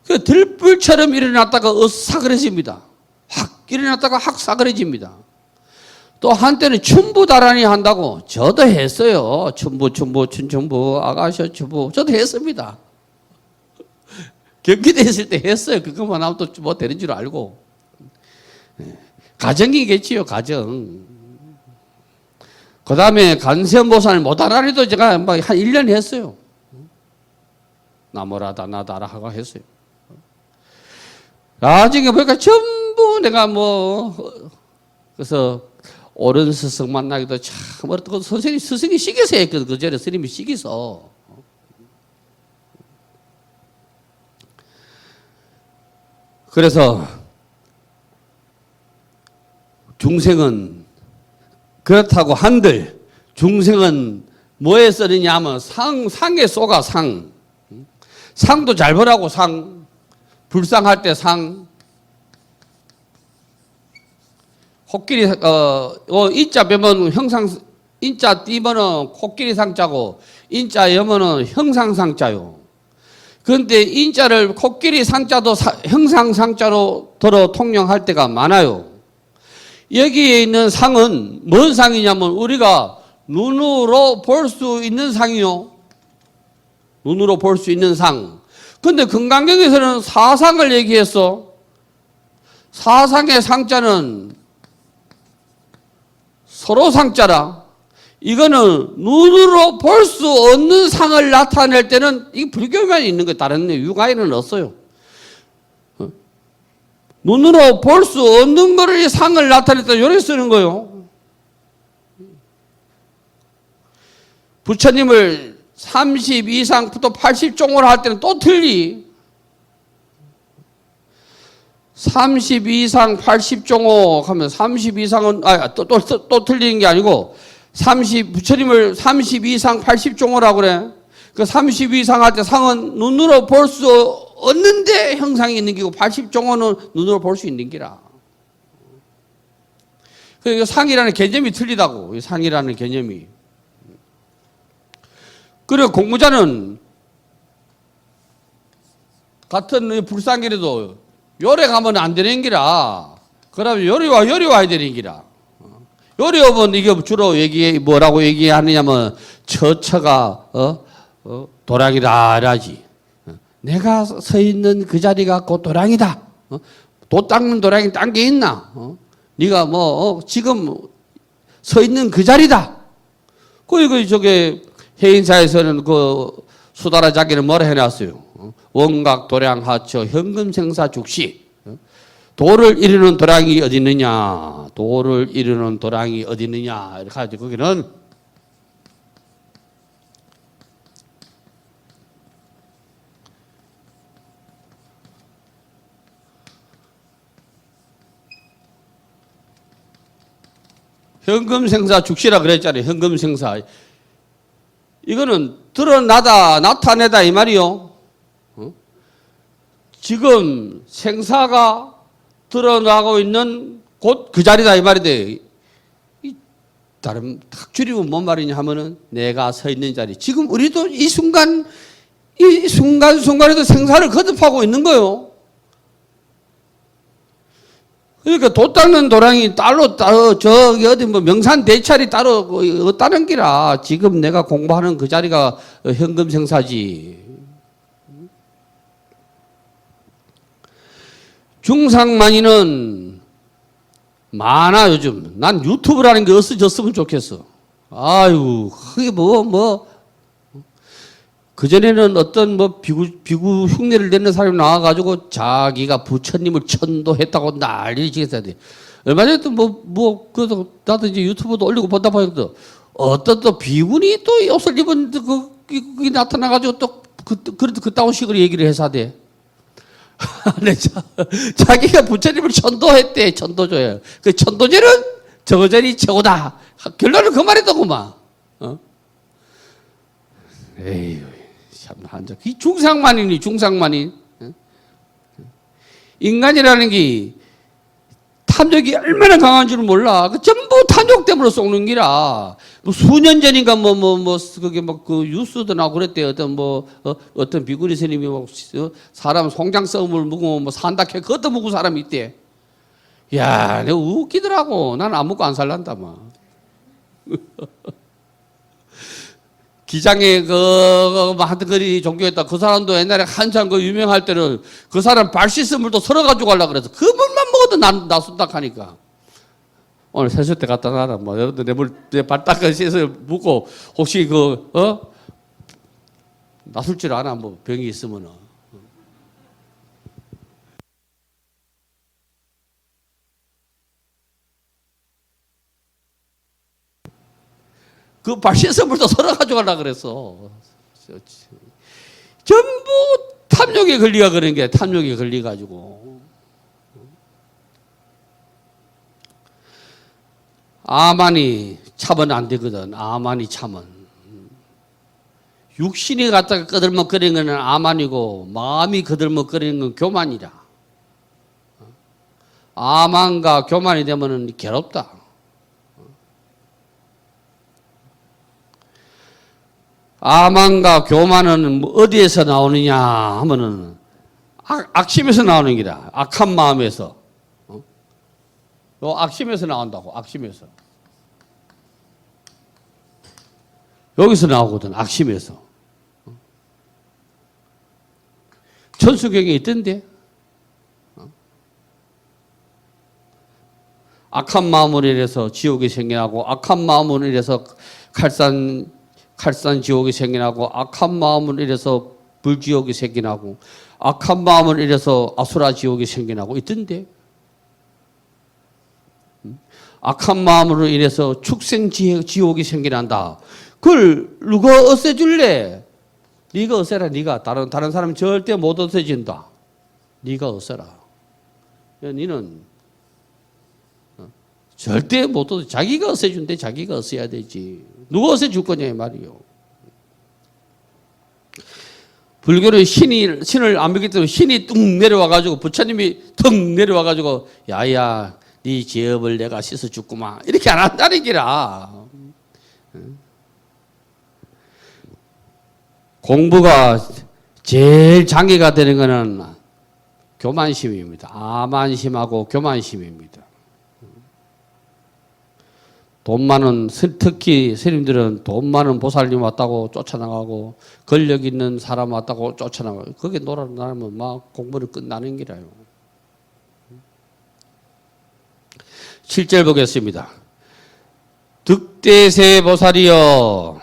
그 들불처럼 일어났다가 사그러집니다. 확 일어났다가 확 사그러집니다. 또 한때는 춘부다란이 한다고 저도 했어요. 춘천부, 아가셔 저도 했습니다. 경기도에 있을 때 했어요. 그것만 하면 또 뭐 되는 줄 알고. 가정이겠지요, 가정. 그 다음에 간세음보살 모다라리도 제가 한 1년 했어요. 나무라다 나다라 하고 했어요. 나중에 보니까 전부 내가 그래서 옳은 스승 만나기도 참 어렵고 스승이 시기서 했거든. 그 전에 스님이 시기서. 그래서 중생은 그렇다고 한들 중생은 뭐에 쓰느냐 하면 상에 쏘가 상도 잘 보라고 불상할 때 코끼리 인자 빼면 인자 띄면은 코끼리 상자고 인자 여면은 형상 상자요. 그런데 인자를 코끼리 상자도 형상 상자로 들어 통용할 때가 많아요. 여기에 있는 상은 뭔 상이냐면 우리가 눈으로 볼 수 있는 상이요. 눈으로 볼 수 있는 상. 근데 금강경에서는 사상을 얘기했어. 사상의 상자는 서로 상자라. 이거는 눈으로 볼 수 없는 상을 나타낼 때는 이 불교만 있는 거 다른 유가에는 없어요. 눈으로 볼 수 없는 거를 상을 나타낼 때 요래 쓰는 거요. 부처님을 32상부터 80종을 할 때는 또 틀리. 32상 80종호 하면 32상은 또 틀리는 게 아니고 부처님을 32상 80종호라고 그래. 그 32상 할 때 상은 눈으로 볼 수 없는데 형상이 있는 기고 80종호는 눈으로 볼 수 있는 기라. 그러니까 상이라는 개념이 틀리다고. 상이라는 개념이. 그리고 공부자는 같은 불상길에도 요래 가면 안 되는 기라. 그러면 요리 와야 되는 기라. 요리 오면 이게 주로 뭐라고 얘기하느냐면 처처가 도량이다 이라지. 내가 서 있는 그 자리가 곧 도량이다. 도 닦는 도량이 딴 게 있나? 네가 지금 서 있는 그 자리다. 그리고 저게 해인사에서는 그 수다라 자기는 뭐라 해놨어요? 원각 도량 하처 현금 생사 죽시. 도를 이루는 도량이 어디 있느냐? 도를 이루는 도량이 어디 있느냐? 이렇게 하죠. 거기는 현금 생사 죽시라 그랬잖아요. 현금 생사. 이거는 나타내다 이 말이요. 지금 생사가 드러나고 있는 곳 그 자리다 이 말인데, 다른 탁 줄이면 뭔 말이냐 하면은 내가 서 있는 자리. 지금 우리도 이 순간에도 생사를 거듭하고 있는 거요. 그러니까 도 닦는 도량이 따로 저기 어디 명산 대찰이 따로 없다는 기라. 지금 내가 공부하는 그 자리가 현금 생사지. 중상만이는 많아 요즘. 난 유튜브라는 게 없어졌으면 좋겠어. 아유, 그게 그전에는 어떤 비구 흉내를 내는 사람이 나와가지고 자기가 부처님을 천도했다고 난리를 치겠어야 돼. 얼마 전에 그래도 나도 이제 유튜브도 올리고 보다 보니까 어떤 또 비군이 또 옷을 입은 그게 나타나가지고 또 그따운 식으로 얘기를 해서 돼. 자기가 부처님을 천도했대, 천도조예요. 그 천도제는 저거절이 최고다. 결론은 그 말이더구만. 에휴, 참, 이 중상만인. 인간이라는 게 탐욕이 얼마나 강한 줄을 몰라. 전부 탐욕 때문에 속는 기라. 수년 전인가 그게 그 뉴스도 나오고 그랬대. 어떤 비구니 스님이 사람 송장 썩음을 묵으면 산다 캐 그것도 묵은 사람이 있대. 야, 내가 웃기더라고. 난 안 먹고 안 살란다, 막. 기장에 하여튼 거리 종교했다. 그 사람도 옛날에 한참 유명할 때는 그 사람 발 씻은 물도 설어가지고 가려고 그래서 그 물만 먹어도 나순다 하니까. 오늘 세수 때 갖다 놔라. 여러분들 내 발 닦아 씻어 묻고 혹시 나술 줄 아나? 병이 있으면은. 그 발 씻은 물도 설어가지고 가려고 그랬어. 전부 탐욕에 걸리가 그런 게 탐욕에 걸려가지고. 아만이 참은 안 되거든. 아만이 참은. 육신이 갖다가 끄들먹거리는 건 아만이고 마음이 끄들먹거리는 건 교만이라. 아만과 교만이 되면은 괴롭다. 아만과 교만은 어디에서 나오느냐 하면은 악심에서 나오는 기라. 악한 마음에서. 악심에서 나온다고. 악심에서. 여기서 나오거든. 악심에서. 천수경에 있던데. 악한 마음으로 인해서 지옥이 생겨나고, 악한 마음으로 인해서 칼산 지옥이 생겨나고, 악한 마음으로 인해서 불지옥이 생겨나고, 악한 마음으로 인해서 아수라 지옥이 생겨나고 있던데. 악한 마음으로 인해서 축생 지옥이 생겨난다. 그걸 누가 없애줄래? 네가 없애라. 네가 다른 사람은 절대 못 없애진다. 네가 없애라. 너는 절대 못 없애. 자기가 없애준대. 자기가 없애야 되지. 누가 없애줄 거냐 이 말이요. 불교는 신을 안 믿기 때문에 신이 뚝 내려와가지고 부처님이 턱 내려와가지고 야야 네 죄업을 내가 씻어줬구만 이렇게 안 한다는 기라. 공부가 제일 장애가 되는 것은 교만심입니다. 아만심하고 교만심입니다. 돈 많은, 특히 스님들은 돈 많은 보살님 왔다고 쫓아나가고 권력 있는 사람 왔다고 쫓아나가고 거기에 놀아나면 막 공부를 끝나는 기라요. 7절 보겠습니다. 득대세 보살이여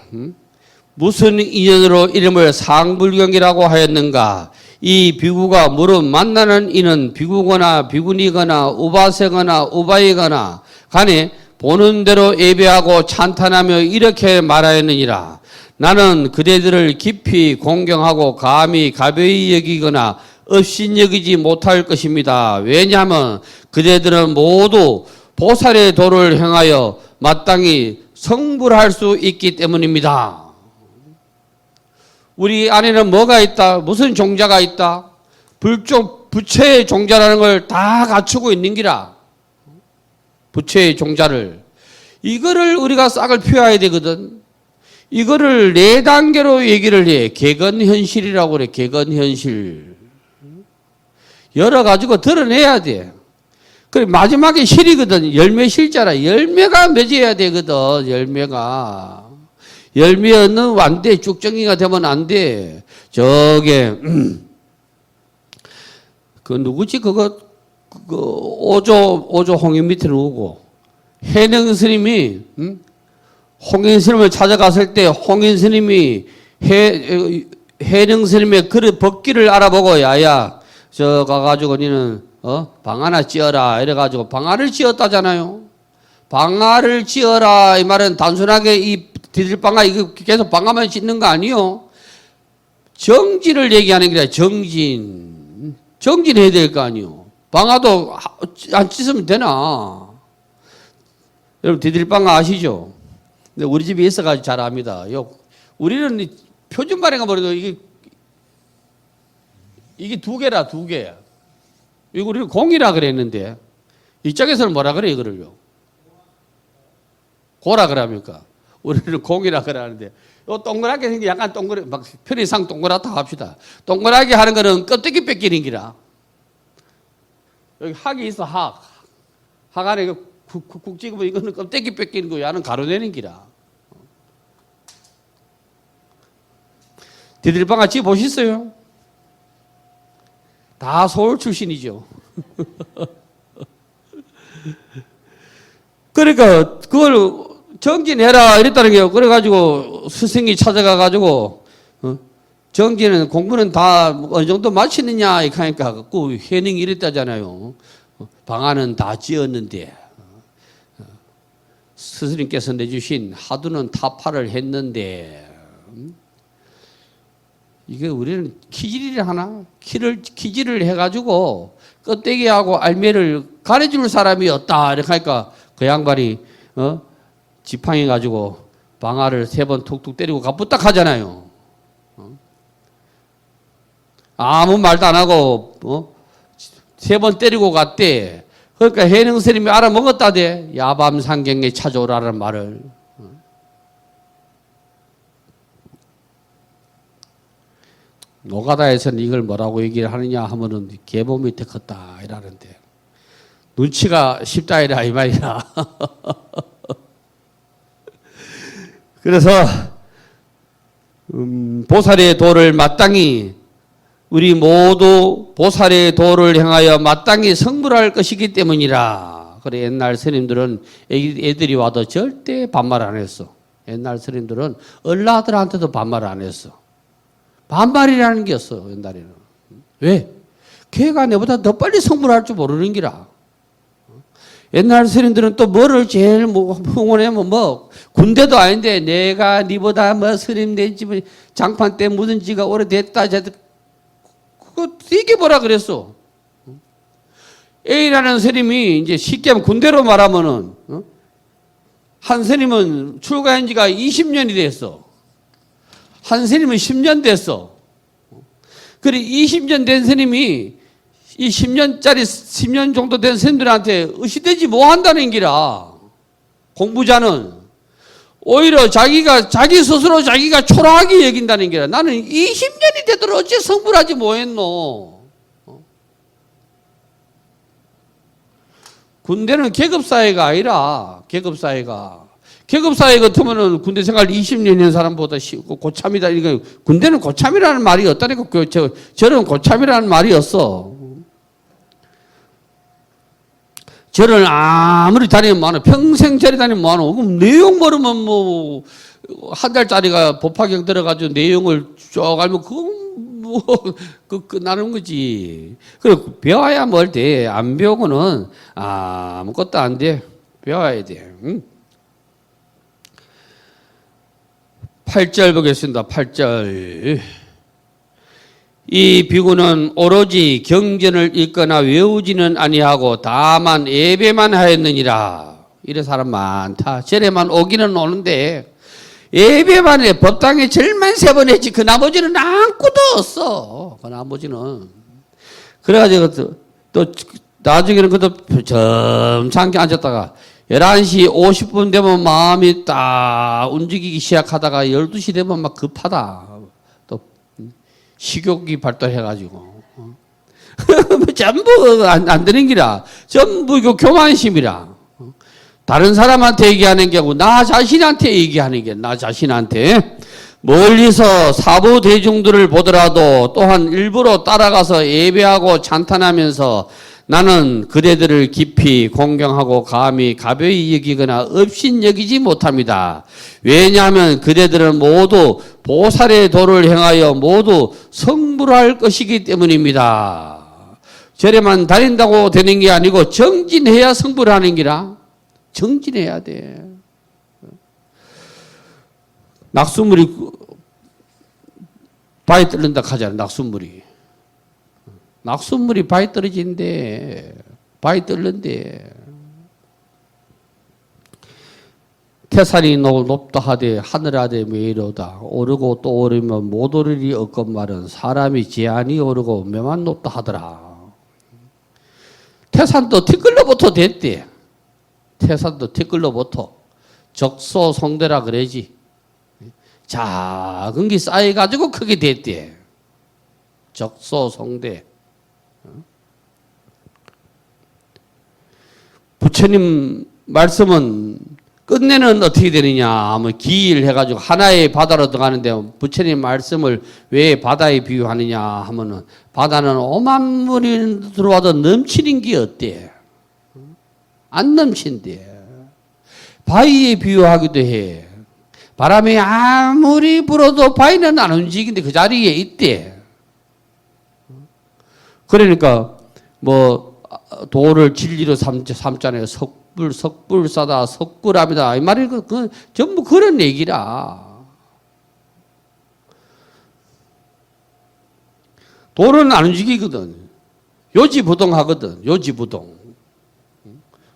무슨 인연으로 이름을 상불경이라고 하였는가? 이 비구가 무릇 만나는 이는 비구거나 비구니거나 우바세거나 우바이거나 간에 보는 대로 예배하고 찬탄하며 이렇게 말하였느니라. 나는 그대들을 깊이 공경하고 감히 가벼이 여기거나 업신여기지 못할 것입니다. 왜냐하면 그대들은 모두 보살의 도를 행하여 마땅히 성불할 수 있기 때문입니다. 우리 안에는 뭐가 있다? 무슨 종자가 있다? 부처의 종자라는 걸 다 갖추고 있는 기라. 부처의 종자를. 이거를 우리가 싹을 피워야 되거든. 이거를 4단계로 얘기를 해. 개건현실이라고 그래. 개건현실. 열어가지고 드러내야 돼. 그래, 마지막에 실이거든. 열매 실자라. 열매가 맺어야 되거든. 열매가. 열매 얻는 안 돼. 쭉정이가 되면 안 돼. 그 누구지? 오조 홍인 밑에 누구고? 해능 스님이, 홍인 스님을 찾아갔을 때 홍인 스님이 해능 스님의 그릇 벗기를 알아보고 야야, 저 가가지고 니는, 방 하나 지어라. 이래가지고 방 하나를 지었다잖아요. 방 하나를 지어라. 이 말은 단순하게 이 디딜방아 이거 계속 방아만 짓는 거 아니요. 정진을 얘기하는 게 아니라 정진. 정진해야 될 거 아니요. 방아도 안 찢으면 되나? 여러분 디딜방아 아시죠? 근데 우리 집에 있어가지고 잘 압니다. 우리는 표준 발행가 버려도 이게 2개라 2개. 이거 우리는 공이라 그랬는데 이쪽에서는 뭐라 그래 이거를요? 고라 그럽니까? 우리는 공이라 그러는데 요 동그랗게 생긴 약간 막 편의상 동그랗다 합시다. 동그랗게 하는 거는 껍데기 뺏기는 기라. 여기 학이 있어 학 안에 이거 쿡쿡 찍으면 이거는 껍데기 뺏기는 거야. 야는 가로내는 기라. 디딜방아 집 보셨어요? 다 서울 출신이죠. 그러니까 그걸 정진해라 이랬다는 게요. 그래가지고 스승이 찾아가가지고 정진은 공부는 다 어느 정도 마치느냐 이렇게 하니까 그 해능이 이랬다잖아요. 방안은 다 지었는데 스승님께서 내주신 하두는 타파를 했는데 이게 우리는 키질을 하나? 키질을 해가지고 껍데기하고 알매를 가려줄 사람이 없다 이렇게 하니까 그 양반이 지팡이 가지고 방아를 3번 툭툭 때리고 가부딱 하잖아요. 아무 말도 안 하고 3번 때리고 갔대. 그러니까 해능 스님이 알아먹었다대. 야밤상경에 찾아오라는 말을. 노가다에서는 이걸 뭐라고 얘기를 하느냐 하면은 개보 밑에 컸다 이라는데 눈치가 쉽다 이라 이 말이야. 그래서 보살의 도를 마땅히 우리 모두 보살의 도를 향하여 마땅히 성불할 것이기 때문이라. 그래 옛날 스님들은 애들이 와도 절대 반말 안 했어. 옛날 스님들은 얼라들한테도 반말 안 했어. 반말이라는 게 없어 옛날에는. 왜? 걔가 내보다 더 빨리 성불할 줄 모르는 기라. 옛날 스님들은 또 뭐를 제일 흥원하면 군대도 아닌데 내가 니보다 스님 내 집은 장판 때 묻은 지가 오래됐다. 그거 되게 뭐라 그랬어. A라는 스님이 이제 쉽게 하면 군대로 말하면은 한 스님은 출가한 지가 20년이 됐어. 한 스님은 10년 됐어. 그래 20년 된 스님이 이 10년 정도 된 스님들한테 의시되지 뭐 한다는 기라. 공부자는 오히려 자기 스스로 자기가 초라하게 여긴다는 기라. 나는 20년이 되도록 어째 성불하지 뭐했노. 군대는 계급사회가 아니라 계급사회 같으면은 군대 생활 20년인 사람보다 고참이다. 이거 군대는 고참이라는 말이 없다니까. 저런 고참이라는 말이 없어. 절을 아무리 다니면 뭐하노. 평생 절에 다니면 뭐하노. 그럼 내용 모르면 한 달짜리가 법화경 들어가지고 내용을 쭉 알면 그건 끝나는 거지. 그리고 배워야 뭘 돼. 안 배우고는 아무것도 안 돼. 배워야 돼. 응? 8절 보겠습니다. 8절. 이 비구는 오로지 경전을 읽거나 외우지는 아니하고 다만 예배만 하였느니라. 이런 사람 많다. 절에만 오기는 오는데 예배만 해. 법당에 절만 3번 했지. 그 나머지는 아무것도 없어. 그 나머지는. 그래가지고 또 나중에는 그것도 점잖게 앉았다가 11시 50분 되면 마음이 딱 움직이기 시작하다가 12시 되면 막 급하다. 또 식욕이 발달해가지고. 전부 안 되는 기라. 전부 교만심이라. 다른 사람한테 얘기하는 게 아니고 나 자신한테 얘기하는 게 나 자신한테. 멀리서 사부 대중들을 보더라도 또한 일부러 따라가서 예배하고 찬탄하면서 나는 그대들을 깊이 공경하고 감히 가벼이 여기거나 업신여기지 못합니다. 왜냐하면 그대들은 모두 보살의 도를 행하여 모두 성불할 것이기 때문입니다. 절에만 다닌다고 되는 게 아니고 정진해야 성불하는 기라. 정진해야 돼. 낙수물이 바위 뚫는다 하잖아. 낙수물이 바위 떨어진대. 바위 뚫는데. 태산이 높다 하되 하늘하되 매이로다. 오르고 또 오르면 못 오르리 없건 말은 사람이 제한이 오르고 매만 높다 하더라. 태산도 티끌로부터 됐대. 태산도 티끌로부터. 적소성대라 그러지. 작은 게 쌓여가지고 크게 됐대. 적소성대. 부처님 말씀은 끝내는 어떻게 되느냐 하면 기일해가지고 하나의 바다로 들어가는데 부처님 말씀을 왜 바다에 비유하느냐 하면은 바다는 오만 물이 들어와도 넘치는 게 어때? 안 넘친대. 바위에 비유하기도 해. 바람이 아무리 불어도 바위는 안 움직이는데 그 자리에 있대. 그러니까 도를 진리로 삼잖아요. 석불사다, 석굴합니다. 이 말이 그 전부 그런 얘기라. 도는 안 움직이거든. 요지부동하거든. 요지부동.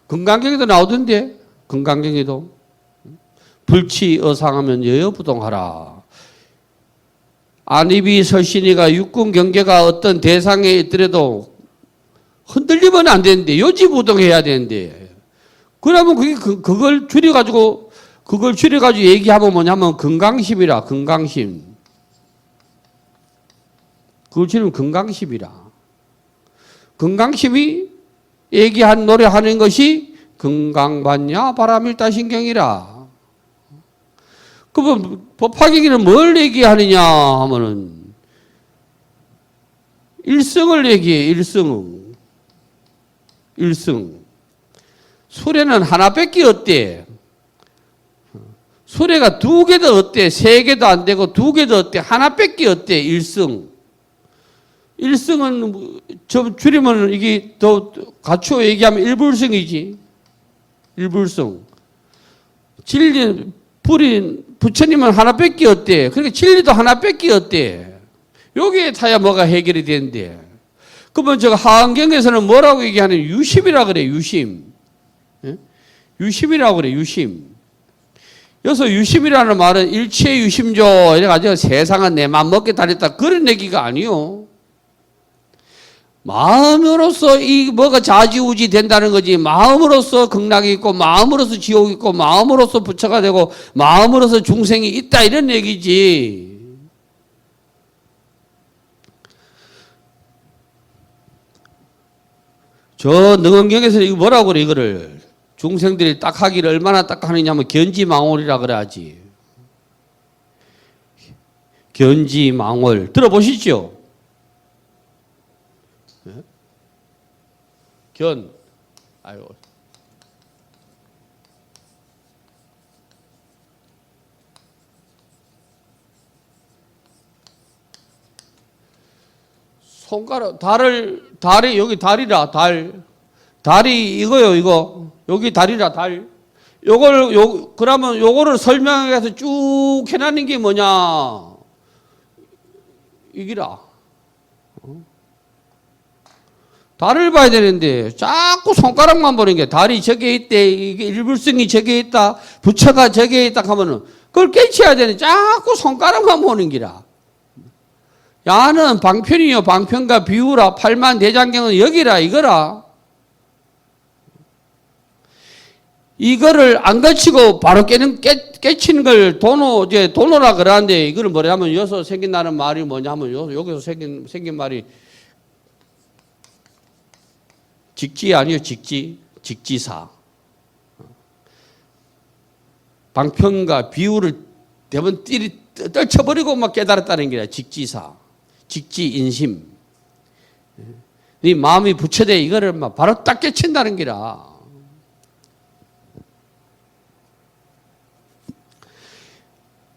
금강경에도 나오던데. 금강경에도. 불치어상하면 여여부동하라. 안입이 설신이가 육군 경계가 어떤 대상에 있더라도 흔들리면 안 되는데 요지부동해야 되는데 그러면 그걸 줄여가지고 얘기하면 뭐냐면 건강심이라. 건강심. 그걸 줄이면 건강심이라. 건강심이 얘기한 노래하는 것이 건강받냐 바람일다신경이라. 그러면 법화기기는 뭘 얘기하느냐 하면은 일성을 얘기해. 일성. 수레는 하나밖에 없대. 수레가 두 개도 없대. 세 개도 안 되고 두 개도 없대. 하나밖에 없대. 일성. 일성은 저 줄이면 이게 더 갖추어 얘기하면 일불성이지. 일불성. 진리 불이 부처님은 하나밖에 없대. 그러니까 진리도 하나밖에 없대. 여기에 타야 뭐가 해결이 되는데. 그러면 저 하안경에서는 뭐라고 얘기하는 유심이라 그래. 유심. 유심이라고 그래. 유심. 여기서 유심이라는 말은 일체 유심조 이래가지고 세상은 내 맘 먹게 달렸다 그런 얘기가 아니요. 마음으로서 이 뭐가 좌지우지 된다는 거지. 마음으로서 극락이 있고 마음으로서 지옥이 있고 마음으로서 부처가 되고 마음으로서 중생이 있다 이런 얘기지. 저 능언경에서 이거 뭐라고 그래 이거를. 중생들이 딱 하기를 얼마나 딱 하느냐면 견지망월이라 그래야지. 견지망월 들어보시죠. 아이고. 손가락, 달이, 여기 달이라, 달이 이거요, 이거. 여기 달이라, 달. 그러면 요거를 설명해서 쭉 해놨는 게 뭐냐. 이기라. 달을 봐야 되는데 자꾸 손가락만 보는 게 달이 저게 있대, 이게 일불성이 저게 있다, 부처가 저게 있다 하면은 그걸 깨치해야 되는 자꾸 손가락만 보는 기라. 야는 방편이요, 방편과 비유라, 팔만대장경은 여기라 이거라. 이거를 안 거치고 바로 깨치는 걸 도노라 그러는데 이거를 뭐냐면 여기서 생긴다는 말이 뭐냐면 여기서 생긴 말이 직지 아니요, 직지사. 방편과 비유를 대번 떨쳐버리고 막 깨달았다는 게 직지사. 직지인심. 네 마음이 부처돼 이거를 막 바로 딱 깨친다는 기라.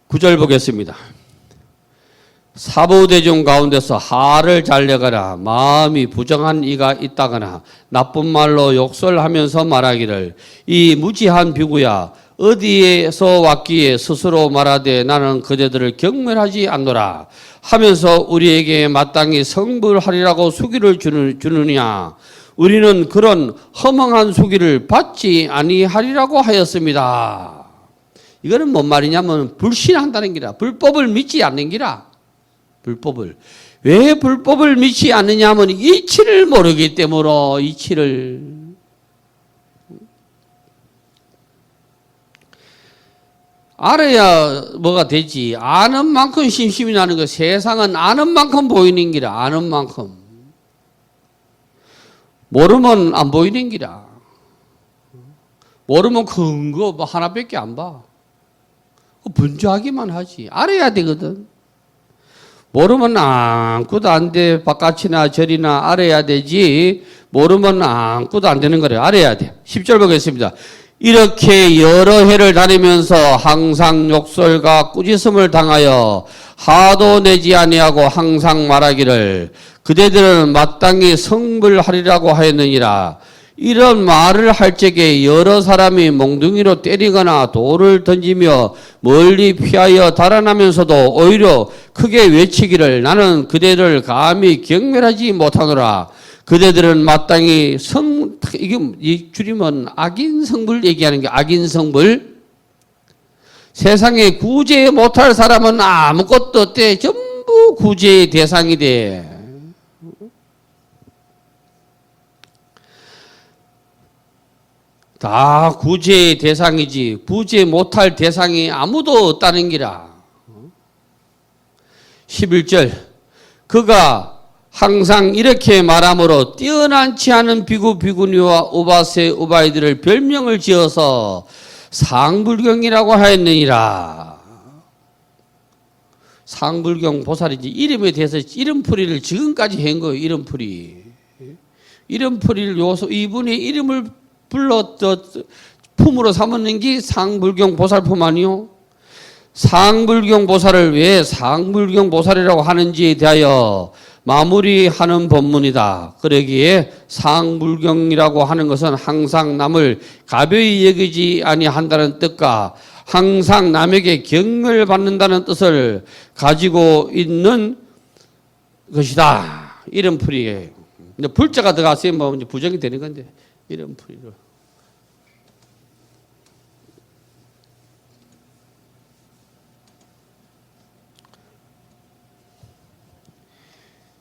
구절 보겠습니다. 사부대중 가운데서 하를 잘려가라 마음이 부정한 이가 있다거나 나쁜 말로 욕설하면서 말하기를 이 무지한 비구야 어디에서 왔기에 스스로 말하되 나는 그대들을 경멸하지 않노라 하면서 우리에게 마땅히 성불하리라고 수기를 주느냐 우리는 그런 허망한 수기를 받지 아니하리라고 하였습니다. 이거는 뭔 말이냐면 불신한다는 기라. 불법을 믿지 않는 기라. 불법을. 왜 불법을 믿지 않느냐 하면 이치를 모르기 때문에 이치를. 알아야 뭐가 되지. 아는 만큼 심심이 나는 거. 세상은 아는 만큼 보이는 기라. 아는 만큼. 모르면 안 보이는 기라. 모르면 큰 거 하나밖에 안 봐. 분주하기만 하지. 알아야 되거든. 모르면 아무것도 안 돼. 바깥이나 절이나 알아야 되지. 모르면 아무것도 안 되는 거래. 알아야 돼. 10절 보겠습니다. 이렇게 여러 해를 다니면서 항상 욕설과 꾸짖음을 당하여 하도 내지 아니하고 항상 말하기를 그대들은 마땅히 성불하리라고 하였느니라. 이런 말을 할 적에 여러 사람이 몽둥이로 때리거나 돌을 던지며 멀리 피하여 달아나면서도 오히려 크게 외치기를 나는 그대를 감히 경멸하지 못하노라. 그대들은 마땅히 이게 이 줄이면 악인성불 얘기하는 게 악인성불. 세상에 구제 못할 사람은 아무것도 없대. 전부 구제의 대상이 돼. 다 구제의 대상이지 구제 못할 대상이 아무도 없다는 기라. 11절 그가 항상 이렇게 말하므로 뛰어난치 않은 비구 비구니와 우바세 우바이들을 별명을 지어서 상불경이라고 하였느니라. 상불경 보살이지 이름에 대해서 이름풀이를 지금까지 한 거예요. 이름풀이. 이름풀이를 이분이 이름을 불러 품으로 삼는 게 상불경 보살품 아니요? 상불경 보살을 왜 상불경 보살이라고 하는지에 대하여 마무리하는 법문이다. 그러기에 상불경이라고 하는 것은 항상 남을 가벼이 여기지 아니한다는 뜻과 항상 남에게 경을 받는다는 뜻을 가지고 있는 것이다. 이름풀이에 이제 불자가 들어갔으면 뭐 이제 부정이 되는 건데 이름풀이로.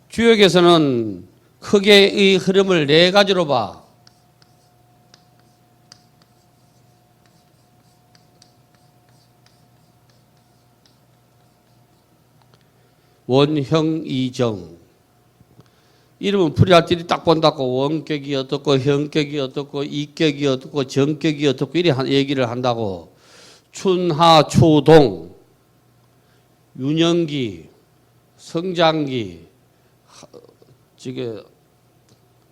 주역에서는 크게 이 흐름을 네 가지로 봐. 원형 이정. 이름은 풀이할 때 딱 본다고 원격이 어떻고 형격이 어떻고 이격이 어떻고 정격이 어떻고 이래 얘기를 한다고. 춘하 초동 윤영기 성장기 저게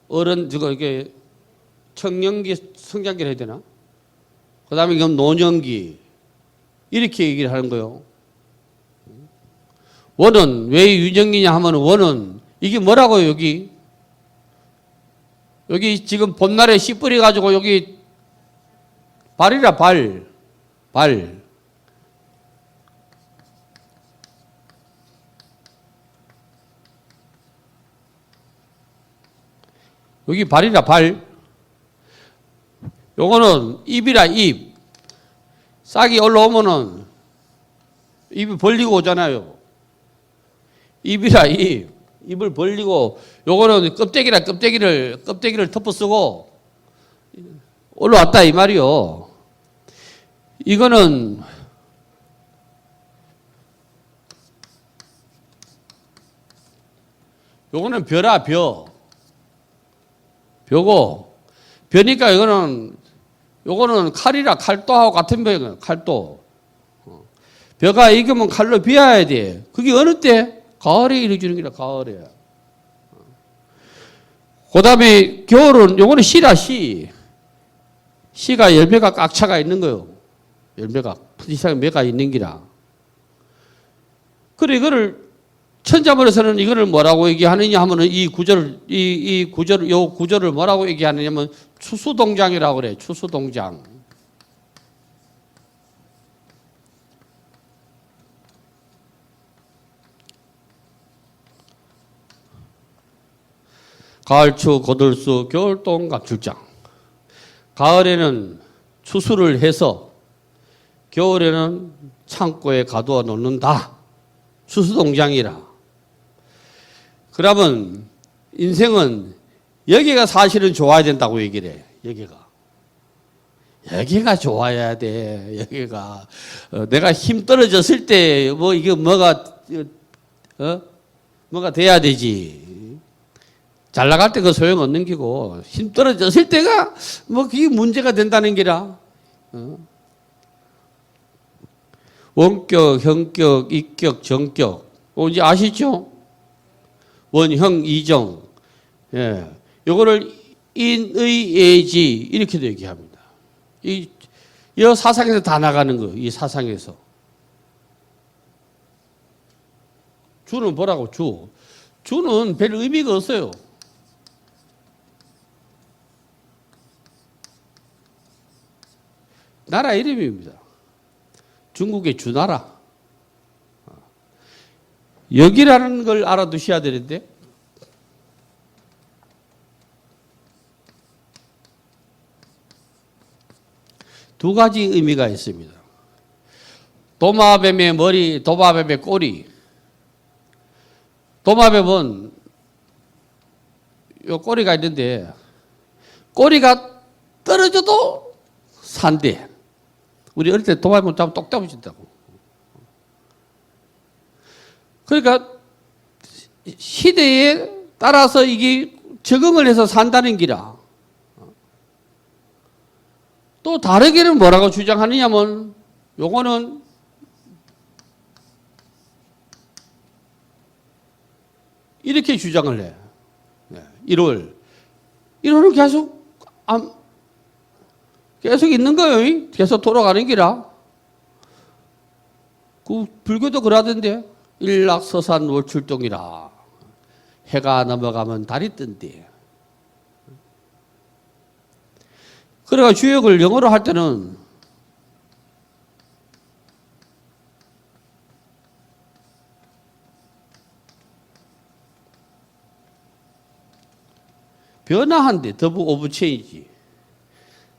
어른 이게 청년기 성장기를 해야 되나? 그다음에 이건 노년기 이렇게 얘기를 하는 거예요. 원은 왜 윤영기냐 하면 원은 이게 뭐라고요? 여기 지금 봄날에 씨 뿌려 가지고 여기 발이라 발. 여기 발이라 발. 요거는 입이라 입. 싹이 올라오면은 입이 벌리고 오잖아요. 입이라 입. 입을 벌리고 요거는 껍데기라 껍데기를 덮어쓰고 올라왔다 이 말이요. 이거는 요거는 벼라 벼. 벼고 벼니까 요거는 칼이라 칼도하고 같은 벼가 칼도. 벼가 익으면 칼로 비워야 돼. 그게 어느 때? 가을에 이루어지는 게라 가을에. 그 다음에 겨울은 요거는 씨라 씨. 씨가 열매가 꽉 차가 있는 거요. 열매가 푸디사가 매가 있는 기라. 그래 이거를 천자문에서는 이거를 뭐라고 얘기하느냐 하면은 이 구절을 뭐라고 얘기하느냐면 추수동장이라고 그래. 추수동장. 가을추 고들수 겨울동 갑출장. 가을에는 추수를 해서 겨울에는 창고에 가두어 놓는다. 추수동장이라. 그러면 인생은 여기가 사실은 좋아야 된다고 얘기를 해. 여기가 좋아야 돼. 여기가 내가 힘 떨어졌을 때 뭐 이게 뭐가 돼야 되지. 잘 나갈 때 그 소용 없는 기고 힘 떨어졌을 때가 뭐 그게 문제가 된다는 기라. 원격, 형격, 이격, 정격. 이제 아시죠? 원형, 이정. 예. 요거를 인의, 예지 이렇게도 얘기합니다. 이 사상에서 다 나가는 거예요. 이 사상에서. 주는 뭐라고 주? 주는 별 의미가 없어요. 나라 이름입니다. 중국의 주나라. 여기라는 걸 알아두셔야 되는데 두 가지 의미가 있습니다. 도마뱀의 머리, 도마뱀의 꼬리. 도마뱀은 요 꼬리가 있는데 꼬리가 떨어져도 산대. 우리 어릴 때 도마뱀 잡으면 똑 잡으신다고. 그러니까 시대에 따라서 이게 적응을 해서 산다는 기라. 또 다르게는 뭐라고 주장하느냐면 요거는 이렇게 주장을 해. 1월. 1월은 계속 있는 거예요. 계속 돌아가는 기라. 그 불교도 그러던데. 일락서산 월출동이라. 해가 넘어가면 달이 뜬대. 그래가 주역을 영어로 할 때는 변화한대. 더브 오브 체인지.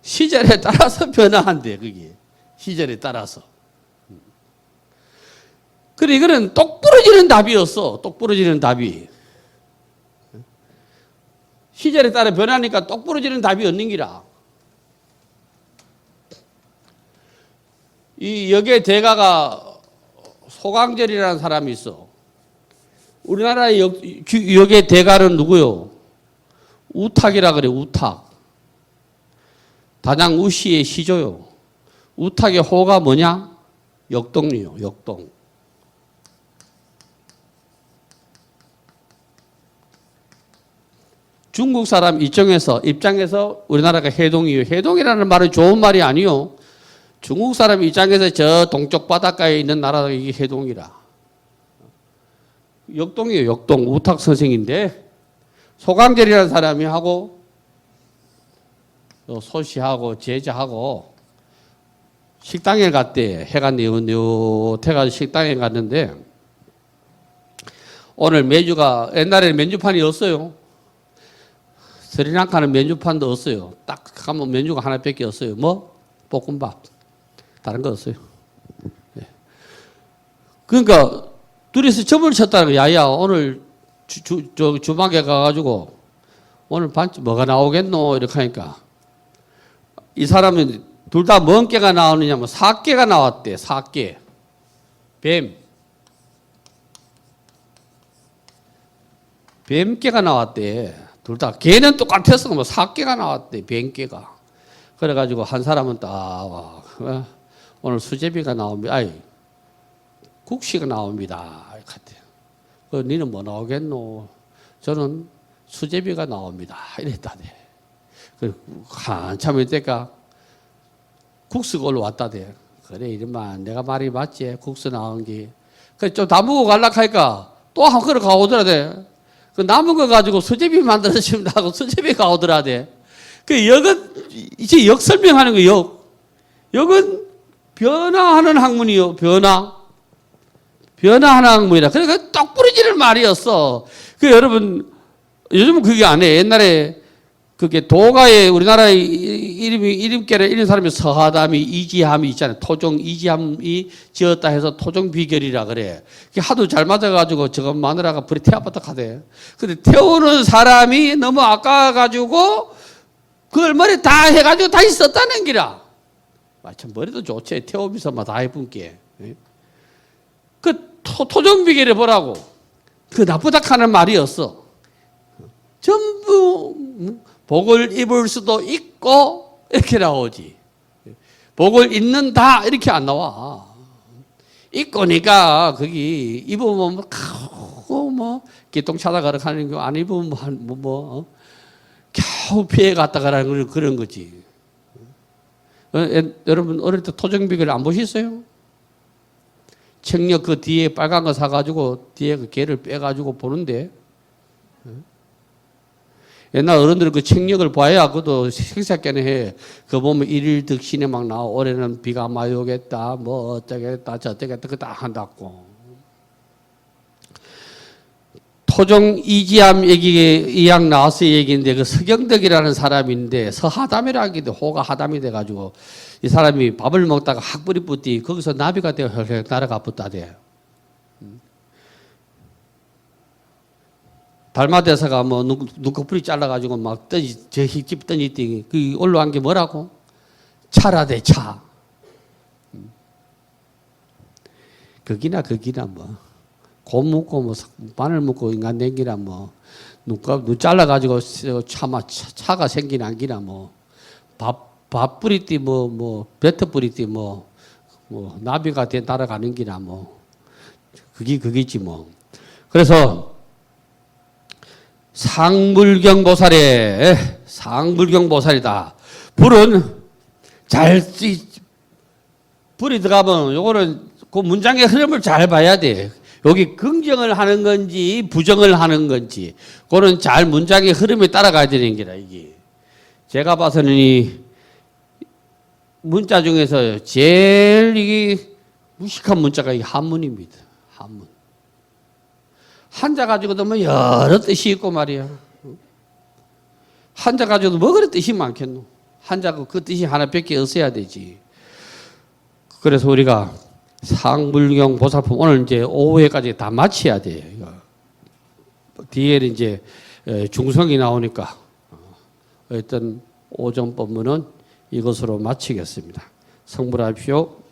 시절에 따라서 변화한대. 그게 시절에 따라서. 그래 이거는 똑 부러지는 답이었어. 똑 부러지는 답이. 시절에 따라 변하니까 똑 부러지는 답이 없는 기라. 이 역의 대가가 소강절이라는 사람이 있어. 우리나라의 역의 대가는 누구요? 우탁이라 그래. 우탁. 단양 우시의 시조요. 우탁의 호가 뭐냐? 역동이요. 역동. 중국 사람 입장에서 우리나라가 해동이요. 해동이라는 말은 좋은 말이 아니요. 중국 사람 입장에서 저 동쪽 바닷가에 있는 나라가 이게 해동이라. 역동이에요. 역동. 우탁 선생인데 소강절이라는 사람이 하고 소시하고 제자하고 식당에 갔대. 해가 뉘엿해가지고 식당에 갔는데 오늘 메뉴가 옛날에는 메뉴판이 없어요. 스리랑카는 메뉴판도 없어요. 딱 가면 메뉴가 하나밖에 없어요. 뭐? 볶음밥. 다른 거 없어요. 네. 그러니까 둘이서 점을 쳤다는 거야. 야야 오늘 주방에 가가지고 오늘 반찬 뭐가 나오겠노? 이렇게 하니까 이 사람은 둘 다 뭔 깨가 나오느냐면 사깨가 나왔대. 사깨. 뱀. 뱀깨가 나왔대. 둘 다 개는 똑같았어. 뭐 사깨가 나왔대. 뱀깨가. 그래가지고 한 사람은 딱 오늘 수제비가 나옵니다. 아이 국시가 나옵니다. 그 니는 뭐 나오겠노? 저는 수제비가 나옵니다. 이랬다대. 그 한참 있다가 국수가 올라왔다대. 그래 이러면 내가 말이 맞지. 국수 나온 게. 그래 좀 다무고 갈락 하니까 또 한 그릇 가오더라대. 그 남은 거 가지고 수제비 만들어 주면 하고 수제비 가오더라대. 그 역은 이제 역 설명하는 거 역. 역은 변화하는 학문이요. 변화하는 학문이라. 그러니까 똑 부러지는 말이었어. 그 여러분 요즘은 그게 안 해. 옛날에 그게 도가에 우리나라의 이름께를 잃은 사람이 서하담이 이지함이 있잖아요. 토종 이지함이 지었다 해서 토종 비결이라 그래. 그게 하도 잘 맞아가지고 저거 마누라가 불에 태워봤다 하대. 근데 태우는 사람이 너무 아까워가지고 그걸 머리 다 해가지고 다시 썼다는 기라. 참 머리도 좋지. 태우면서 다 해본 게. 그 토종 비결을 보라고. 그 나쁘다 하는 말이었어. 전부 복을 입을 수도 있고 이렇게 나오지. 복을 입는다 이렇게 안 나와. 입고니까 거기 입으면 뭐 기똥차다 가라 하는 거 안 입으면 겨우 피해 갔다가라는 그런 거지. 여러분 어릴 때 토종비결 안 보셨어요? 책력 그 뒤에 빨간 거 사가지고 뒤에 그 개를 빼가지고 보는데 옛날 어른들은 그 책력을 봐야 그것도 생사께는 해. 그거 보면 일일 득신에 막 나와. 올해는 비가 많이 오겠다. 뭐 어쩌겠다 저쩌겠다 그거 다 한다고. 토종 이지암 얘기 이양 나와서 얘기인데 그 서경덕이라는 사람인데 서하담이라기도 호가 하담이 돼가지고 이 사람이 밥을 먹다가 학불이 붙디 거기서 나비가 되어 혈혈 날아가 붙다대. 달마대사가 뭐 눈꺼풀이 잘라가지고 막 던지 저 힙집 던지더니 그 올라간 게 뭐라고? 차라대 차. 거기나 뭐 곰 묻고 뭐 바늘 묻고 인간 댕기나 뭐 눈 잘라가지고 차가 생긴 안기나 뭐 밥 뿌리띠 뭐 배터 뿌리띠 뭐 나비가 날아가는 기나 뭐 그게지 뭐. 그래서 상불경보살의 상불경보살이다. 불은 불이 들어가면 요거는 그 문장의 흐름을 잘 봐야 돼. 여기 긍정을 하는 건지 부정을 하는 건지 그거는 잘 문장의 흐름에 따라가야 되는 게라 이게. 제가 봐서는 이 문자 중에서 제일 이게 무식한 문자가 이 한문입니다. 한문. 한자 가지고도 뭐 여러 뜻이 있고 말이야. 한자 가지고도 뭐 그런 뜻이 많겠노. 한자가 그 뜻이 하나밖에 없어야 되지. 그래서 우리가 상불경 보살품 오늘 이제 오후에까지 다 마쳐야 돼. 뒤에는 이제 중성이 나오니까 어떤 오전 법문은 이것으로 마치겠습니다. 성불하십시오.